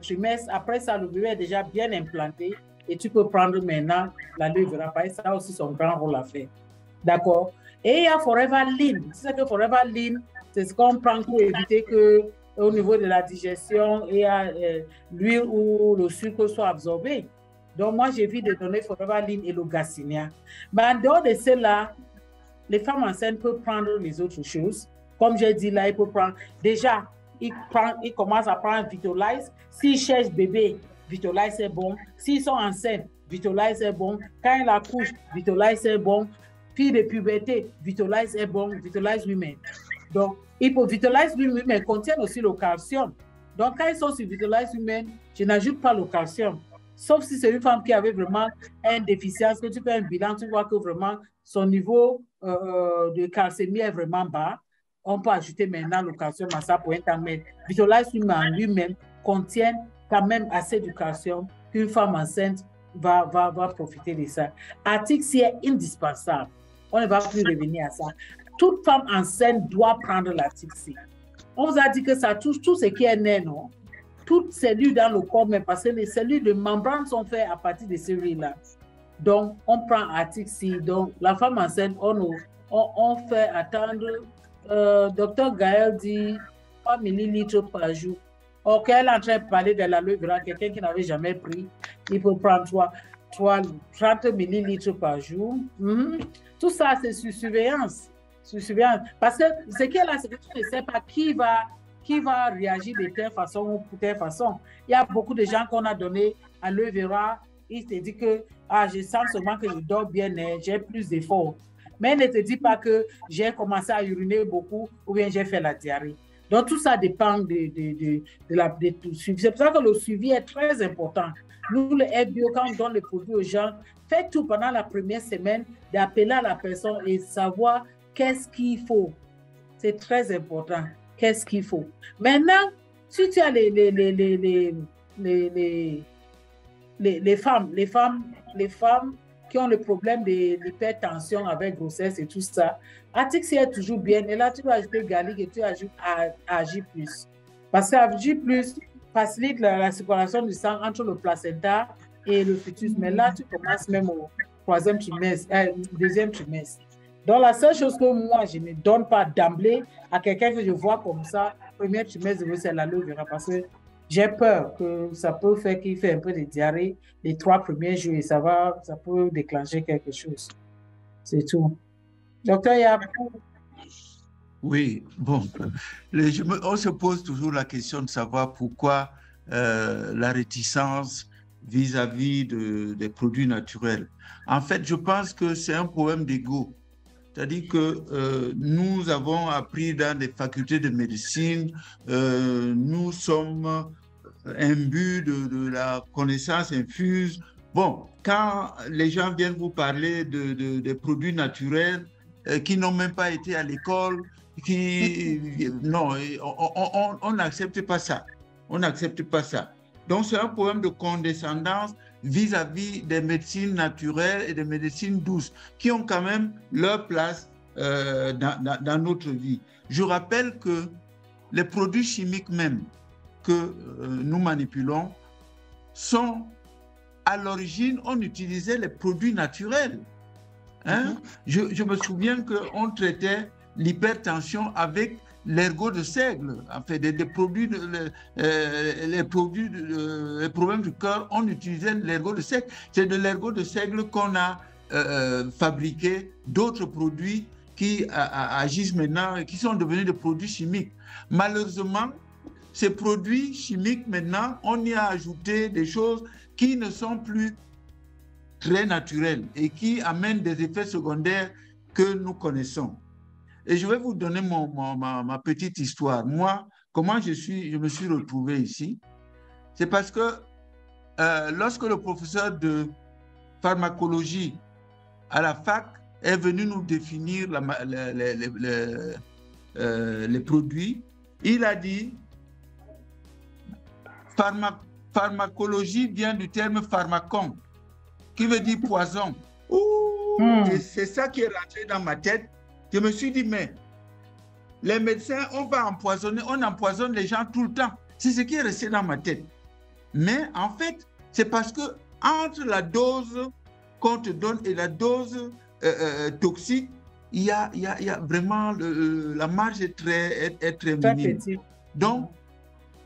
trimestre, après ça, le bébé est déjà bien implanté et tu peux prendre maintenant l'aloe vera. Ça a aussi son grand rôle à faire. D'accord? Et il y a Forever Lean. C'est que Forever Lean, c'est ce qu'on prend pour éviter qu'au niveau de la digestion, il y a l'huile ou le sucre soit absorbé. Donc, moi, j'évite de donner Forever Lean et le Garcinia. Mais en dehors de cela, les femmes enceintes peuvent prendre les autres choses. Comme j'ai dit là, ils peuvent prendre. Déjà, ils commencent à prendre Vitolize. S'ils cherchent bébé, Vitolize c'est bon. S'ils sont enceintes, Vitolize est bon. Quand ils accouchent, Vitolize est bon. Fille de puberté, Vitolize est bon. Vitolize lui-même. Donc, Vitolize lui-même contient aussi le calcium. Donc, quand ils sont sur Vitalize Women, je n'ajoute pas le calcium. Sauf si c'est une femme qui avait vraiment une déficience, que tu fais un bilan, tu vois que vraiment son niveau de calcémie est vraiment bas. On peut ajouter maintenant le calcium à ça pour un temps. Mais Vitalize Women en lui-même contient quand même assez de calcium qu'une femme enceinte va profiter de ça. Article C est indispensable. On ne va plus revenir à ça. Toute femme enceinte doit prendre l'article C. On vous a dit que ça touche tout ce qui est né, non? Toutes cellules dans le corps, mais parce que les cellules de membrane sont faites à partir de ces cellules-là. Donc, on prend article C. Donc, la femme enceinte, on fait attendre. Docteur Gaël dit 3 millilitres par jour. Ok, elle est en train de parler de l'aloe vera, quelqu'un qui n'avait jamais pris, il peut prendre 30 millilitres par jour. Tout ça, c'est sous surveillance. Parce que ce qui est là, c'est que tu ne sais pas qui va réagir de telle façon ou de telle façon. Il y a beaucoup de gens qu'on a donné aloe vera, ils te disent que je sens seulement que je dors bien, j'ai plus d'efforts. Mais ne te dis pas que j'ai commencé à uriner beaucoup ou bien j'ai fait la diarrhée. Donc, tout ça dépend de suivi. C'est pour ça que le suivi est très important. Nous, le FBO, quand on donne les produits aux gens, faites tout pendant la première semaine d'appeler à la personne et savoir qu'est-ce qu'il faut. C'est très important. Qu'est-ce qu'il faut. Maintenant, si tu as les femmes qui ont le problème de l'hypertension avec grossesse et tout ça, article C est toujours bien. Et là, tu dois ajouter garlic et tu ajoutes AG+. Parce que AG+ facilite la circulation du sang entre le placenta et le fœtus. Mais là, tu commences même au deuxième trimestre. Donc, la seule chose que moi, je ne donne pas d'emblée à quelqu'un que je vois comme ça, premier trimestre, c'est l'aloe vera, parce que j'ai peur que ça peut faire qu'il fait un peu de diarrhée les 3 premiers jours et ça peut déclencher quelque chose. C'est tout. Docteur Yap. Oui, bon. On se pose toujours la question de savoir pourquoi la réticence vis-à-vis des produits naturels. En fait, je pense que c'est un problème d'ego. C'est-à-dire que nous avons appris dans des facultés de médecine, nous sommes imbus de la connaissance infuse. Bon, quand les gens viennent vous parler des produits naturels qui n'ont même pas été à l'école, non, on n'accepte pas ça. On n'accepte pas ça. Donc, c'est un problème de condescendance vis-à-vis des médecines naturelles et des médecines douces qui ont quand même leur place dans notre vie. Je rappelle que les produits chimiques même que nous manipulons sont, à l'origine, on utilisait les produits naturels. Hein? Je me souviens qu'on traitait l'hypertension avec l'ergot de seigle, en fait, les problèmes du cœur, on utilisait l'ergot de seigle. C'est de l'ergot de seigle qu'on a fabriqué d'autres produits qui agissent maintenant et qui sont devenus des produits chimiques. Malheureusement, ces produits chimiques, maintenant, on y a ajouté des choses qui ne sont plus très naturelles et qui amènent des effets secondaires que nous connaissons. Et je vais vous donner ma petite histoire. Moi, comment je me suis retrouvé ici, c'est parce que lorsque le professeur de pharmacologie à la fac est venu nous définir les produits, il a dit pharmacologie vient du terme pharmacon, qui veut dire poison. C'est ça qui est rentré dans ma tête. Je me suis dit, mais les médecins, on empoisonne les gens tout le temps. C'est ce qui est resté dans ma tête. Mais en fait, c'est parce que entre la dose qu'on te donne et la dose toxique, il y a vraiment la marge est très minime. Petite. Donc,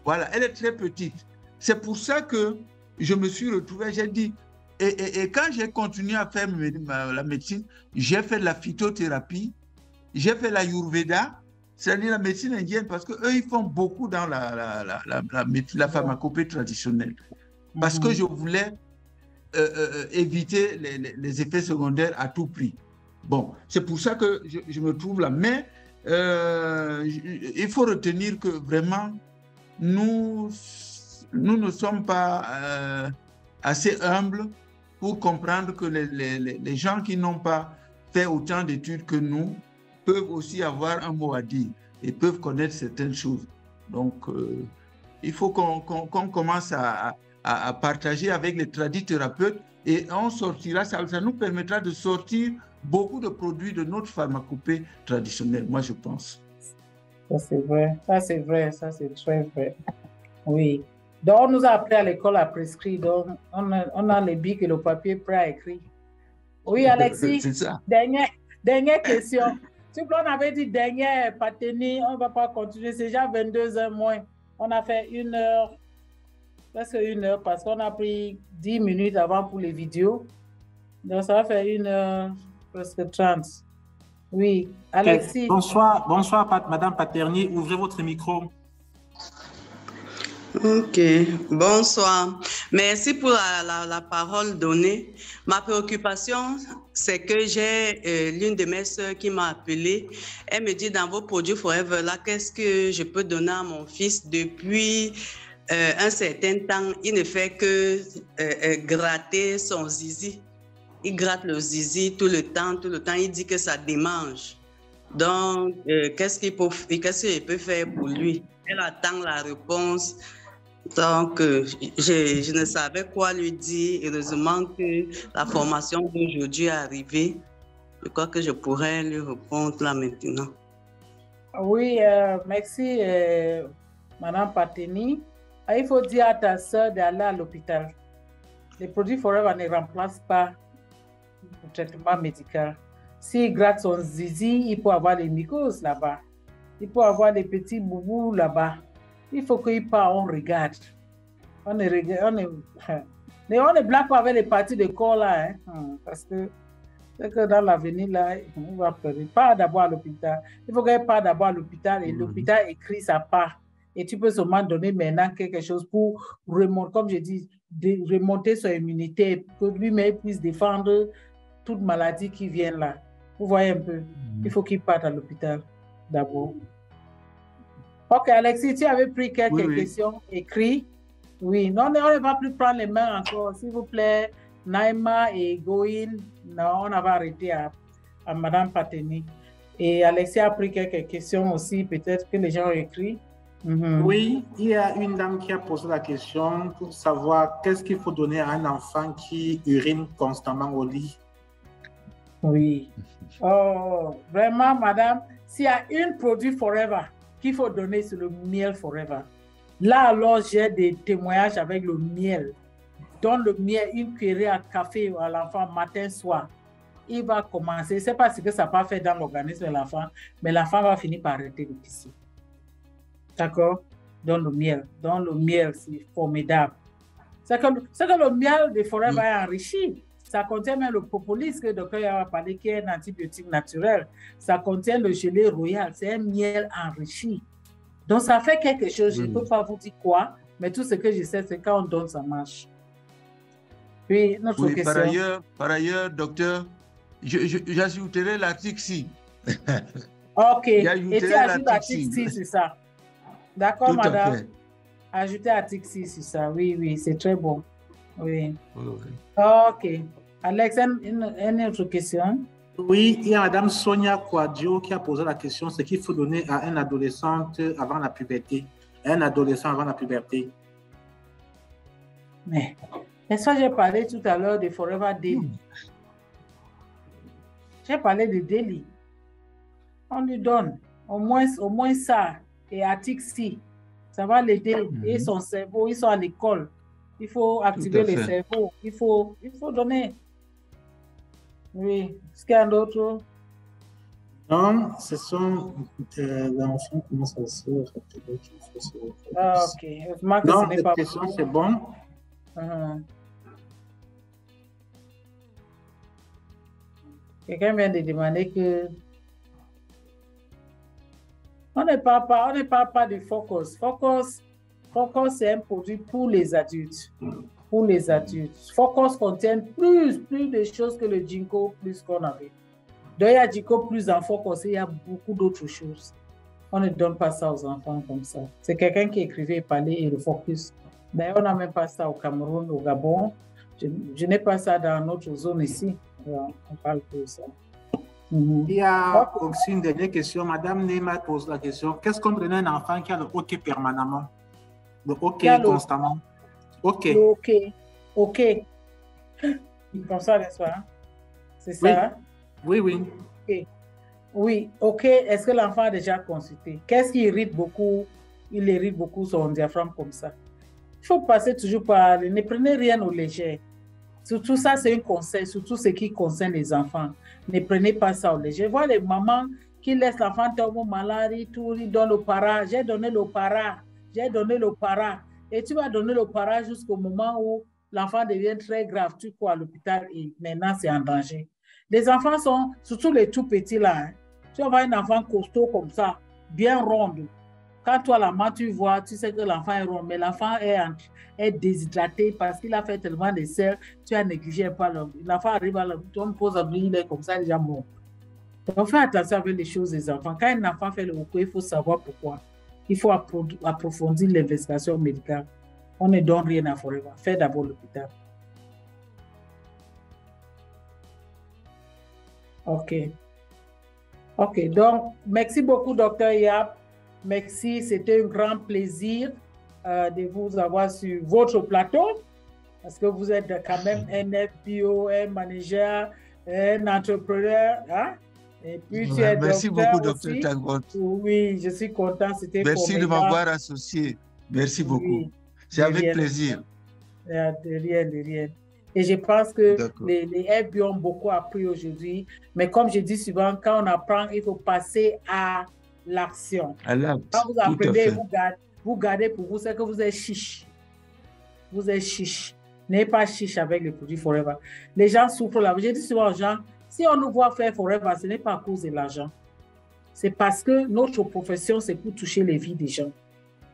voilà, elle est très petite. C'est pour ça que je me suis retrouvé, j'ai dit, et quand j'ai continué à faire la médecine, j'ai fait de la phytothérapie, j'ai fait la Ayurveda, c'est-à-dire la médecine indienne, parce qu'eux, ils font beaucoup dans la pharmacopée traditionnelle. Parce que je voulais éviter les effets secondaires à tout prix. Bon, c'est pour ça que je me trouve là. Mais il faut retenir que vraiment, nous ne sommes pas assez humbles pour comprendre que les gens qui n'ont pas fait autant d'études que nous peuvent aussi avoir un mot à dire et peuvent connaître certaines choses. Donc, il faut qu'on commence à partager avec les tradithérapeutes et on sortira, ça nous permettra de sortir beaucoup de produits de notre pharmacopée traditionnelle, moi je pense. Ça c'est vrai, ça c'est vrai, ça c'est très vrai. Oui. Donc on nous a appris à l'école à prescrire, donc on a les bics et le papier prêt à écrire. Oui Alexis, c'est ça. Dernière question. Si on avait dit dernière Pateni, on ne va pas continuer, c'est déjà 22 heures moins. On a fait 1 heure, presque 1 heure, parce qu'on a pris 10 minutes avant pour les vidéos. Donc ça va faire 1 heure, presque 30. Oui, Alexis. Bonsoir, Madame Paterni, ouvrez votre micro. Ok, bonsoir. Merci pour la parole donnée. Ma préoccupation, c'est que j'ai l'une de mes soeurs qui m'a appelée. Elle me dit, dans vos produits Forever, là, qu'est-ce que je peux donner à mon fils depuis un certain temps? Il ne fait que gratter son zizi. Il gratte le zizi tout le temps. Il dit que ça démange. Donc, qu'est-ce qu'il peut faire pour lui? Elle attend la réponse. Donc, je ne savais quoi lui dire. Heureusement que la formation d'aujourd'hui est arrivée. Je crois que je pourrais lui répondre là maintenant. Oui, merci, Madame Pateni. Il faut dire à ta soeur d'aller à l'hôpital. Les produits Forever ne remplacent pas le traitement médical. S'il gratte son zizi, il peut avoir les mycoses là-bas. Il peut avoir des petits boubous là-bas. Il faut qu'il part, on regarde. On ne blague pas avec les parties de corps là, hein, parce que c'est que dans l'avenir là, on va pleurer. Pas d'abord à l'hôpital. Il faut qu'il parte d'abord à l'hôpital et l'hôpital écrit sa part. Et tu peux seulement donner maintenant quelque chose pour remonter, comme je dis, remonter son immunité, pour que lui-même puisse défendre toute maladie qui vient là. Vous voyez un peu, il faut qu'il parte à l'hôpital d'abord. Ok, Alexis, tu avais pris quelques questions écrites. Oui, non, on ne va plus prendre les mains encore. S'il vous plaît, Naïma et Goïn, non, on va arrêter à Madame Pateni. Et Alexis a pris quelques questions aussi, peut-être que les gens ont écrit. Oui, il y a une dame qui a posé la question pour savoir qu'est-ce qu'il faut donner à un enfant qui urine constamment au lit. Oui. Oh, vraiment, madame, s'il y a un produit Forever qu'il faut donner, c'est le miel Forever. Là, alors, j'ai des témoignages avec le miel. Donne le miel, une cuillerée à café à l'enfant matin, soir. Il va commencer, c'est pas ce que ça va faire dans l'organisme de l'enfant, mais l'enfant va finir par arrêter de pisser. D'accord? Donne le miel. Donne le miel, c'est formidable. C'est que le miel de Forever est enrichi. Ça contient même le propolis que le docteur a parlé, qui est un antibiotique naturel. Ça contient le gelé royal. C'est un miel enrichi. Donc, ça fait quelque chose. Je ne peux pas vous dire quoi, mais tout ce que je sais, c'est quand on donne, ça marche. Puis, notre question. Par ailleurs, docteur, j'ajouterai l'article 6. OK. Et tu ajoutes l'article 6, c'est ça. D'accord, madame. Ajoutez l'article 6, c'est ça. Oui, oui, c'est très bon. Oui. OK. Alex, une autre question? Oui, il y a Madame Sonia Quadio qui a posé la question, ce qu'il faut donner à un adolescent avant la puberté. Un adolescent avant la puberté. Mais, est-ce que j'ai parlé tout à l'heure de Forever Daily? J'ai parlé de Daily. On lui donne au moins ça. Et article 6, ça va l'aider. Et son cerveau, ils sont à l'école. Il faut activer les cerveaux. Il faut donner. Oui. Est-ce qu'il y a d'autres? Non, ce sont l'enfant commence à se... Ah, ok. Non, cette question, c'est bon. Quelqu'un vient de demander que on ne parle pas de Focus. Focus, c'est un produit pour les adultes. Pour les adultes. Focus contient plus de choses que le Ginkgo plus qu'on avait. Donc, il y a Ginkgo plus en Focus, il y a beaucoup d'autres choses. On ne donne pas ça aux enfants comme ça. C'est quelqu'un qui écrivait, parlait et le focus. D'ailleurs, on n'a même pas ça au Cameroun, au Gabon. Je n'ai pas ça dans notre zone ici. On parle de ça. Il y a aussi une dernière question. Madame Nema pose la question. Qu'est-ce qu'on donne à un enfant qui a le hockey permanemment? Le hockey constamment? Le hockey. OK. Comme ça, n'est-ce pas? C'est ça? Oui, oui. Okay. Oui, OK. Est-ce que l'enfant a déjà consulté? Qu'est-ce qui irrite beaucoup? Il irrite beaucoup son diaphragme comme ça. Il faut passer toujours par... Ne prenez rien au léger. Surtout ça, c'est un conseil, surtout ce qui concerne les enfants. Ne prenez pas ça au léger. Je vois les mamans qui laissent l'enfant tomber malade, tout, ils donnent le para. J'ai donné le para. J'ai donné le para. Et tu vas donner le para jusqu'au moment où l'enfant devient très grave. Tu cours à l'hôpital et maintenant c'est en danger. Les enfants sont, surtout les tout petits là, hein. Tu vas voir un enfant costaud comme ça, bien rond. Quand toi, la main, tu vois, tu sais que l'enfant est rond, mais l'enfant est déshydraté parce qu'il a fait tellement de sel, tu as négligé un peu. L'enfant arrive à l'hôpital, on me pose un bruit, il est comme ça, déjà mort. Donc, fais attention avec les choses des enfants. Quand un enfant fait le hockey, il faut savoir pourquoi. Il faut approfondir l'investigation médicale. On ne donne rien à Forever. Fais d'abord l'hôpital. OK. OK. Donc, merci beaucoup, Dr. Yap. Merci. C'était un grand plaisir de vous avoir sur votre plateau parce que vous êtes quand même un FBO, un manager, un entrepreneur. Hein? Et puis, tu es merci beaucoup, Dr. Tangote. Oui, je suis content. C'était merci de m'avoir associé. Merci beaucoup. Oui, c'est avec plaisir. De rien. Et je pense que les FBO ont beaucoup appris aujourd'hui. Mais comme je dis souvent, quand on apprend, il faut passer à l'action. Quand vous apprenez, vous gardez pour vous, c'est que vous êtes chiche. Vous êtes chiche. N'ayez pas chiche avec les produits Forever. Les gens souffrent là. Je dis souvent aux gens, si on nous voit faire Forever, ce n'est pas à cause de l'argent. C'est parce que notre profession, c'est pour toucher les vies des gens.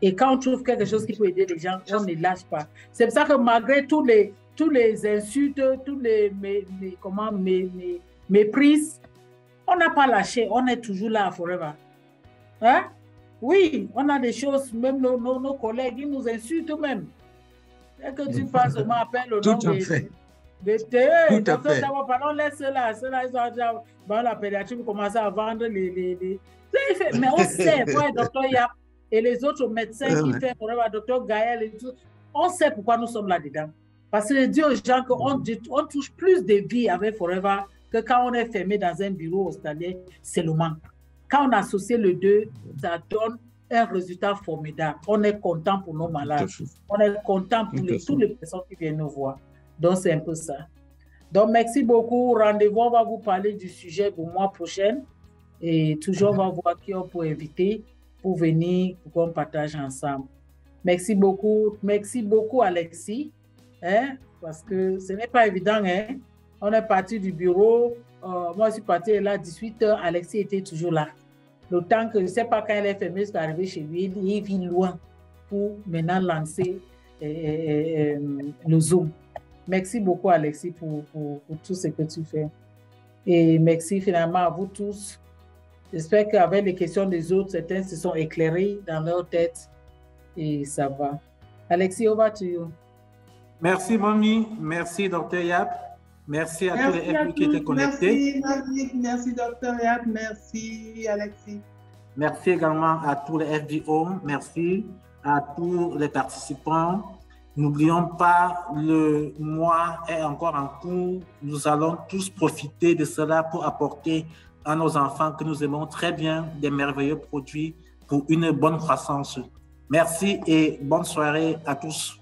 Et quand on trouve quelque chose qui peut aider les gens, on ne lâche pas. C'est pour ça que malgré tous les insultes, tous les méprises, on n'a pas lâché. On est toujours là à Forever. Hein? Oui, on a des choses, même nos collègues, ils nous insultent même. Dès que tu passes, on m'appelle le nom de docteur, pardon, laisse cela, ils ont déjà, dans la pédiatrie, vous commencez à vendre les... Mais on sait, moi, docteur Yap et les autres médecins qui font Forever, docteur Gaël et tout, on sait pourquoi nous sommes là-dedans. Parce que je dis aux gens qu'on touche plus de vie avec Forever que quand on est fermé dans un bureau hospitalier seulement. Quand on associe les deux, ça donne un résultat formidable. On est content pour nos malades. On est content pour toutes les personnes qui viennent nous voir. Donc, c'est un peu ça. Donc, merci beaucoup. Rendez-vous, on va vous parler du sujet pour le mois prochain. Et toujours, on va voir qui on peut inviter pour venir, pour qu'on partage ensemble. Merci beaucoup. Merci beaucoup, Alexis. Hein? Parce que ce n'est pas évident. Hein? On est parti du bureau. Moi, je suis parti là à 18h. Alexis était toujours là. Le temps que je ne sais pas quand elle est fermée, je suis arrivé chez lui. Il vit loin pour maintenant lancer le Zoom. Merci beaucoup, Alexis, pour tout ce que tu fais. Et merci finalement à vous tous. J'espère qu'avec les questions des autres, certains se sont éclairés dans leur tête et ça va. Alexis, over to you. Merci, Mommy. Merci, Dr. Yap. Merci à tous les FBO qui étaient connectés. Merci, Dr. Yap. Merci, Alexis. Merci également à tous les FBO. Merci à tous les participants. N'oublions pas, le mois est encore en cours. Nous allons tous profiter de cela pour apporter à nos enfants que nous aimons très bien des merveilleux produits pour une bonne croissance. Merci et bonne soirée à tous.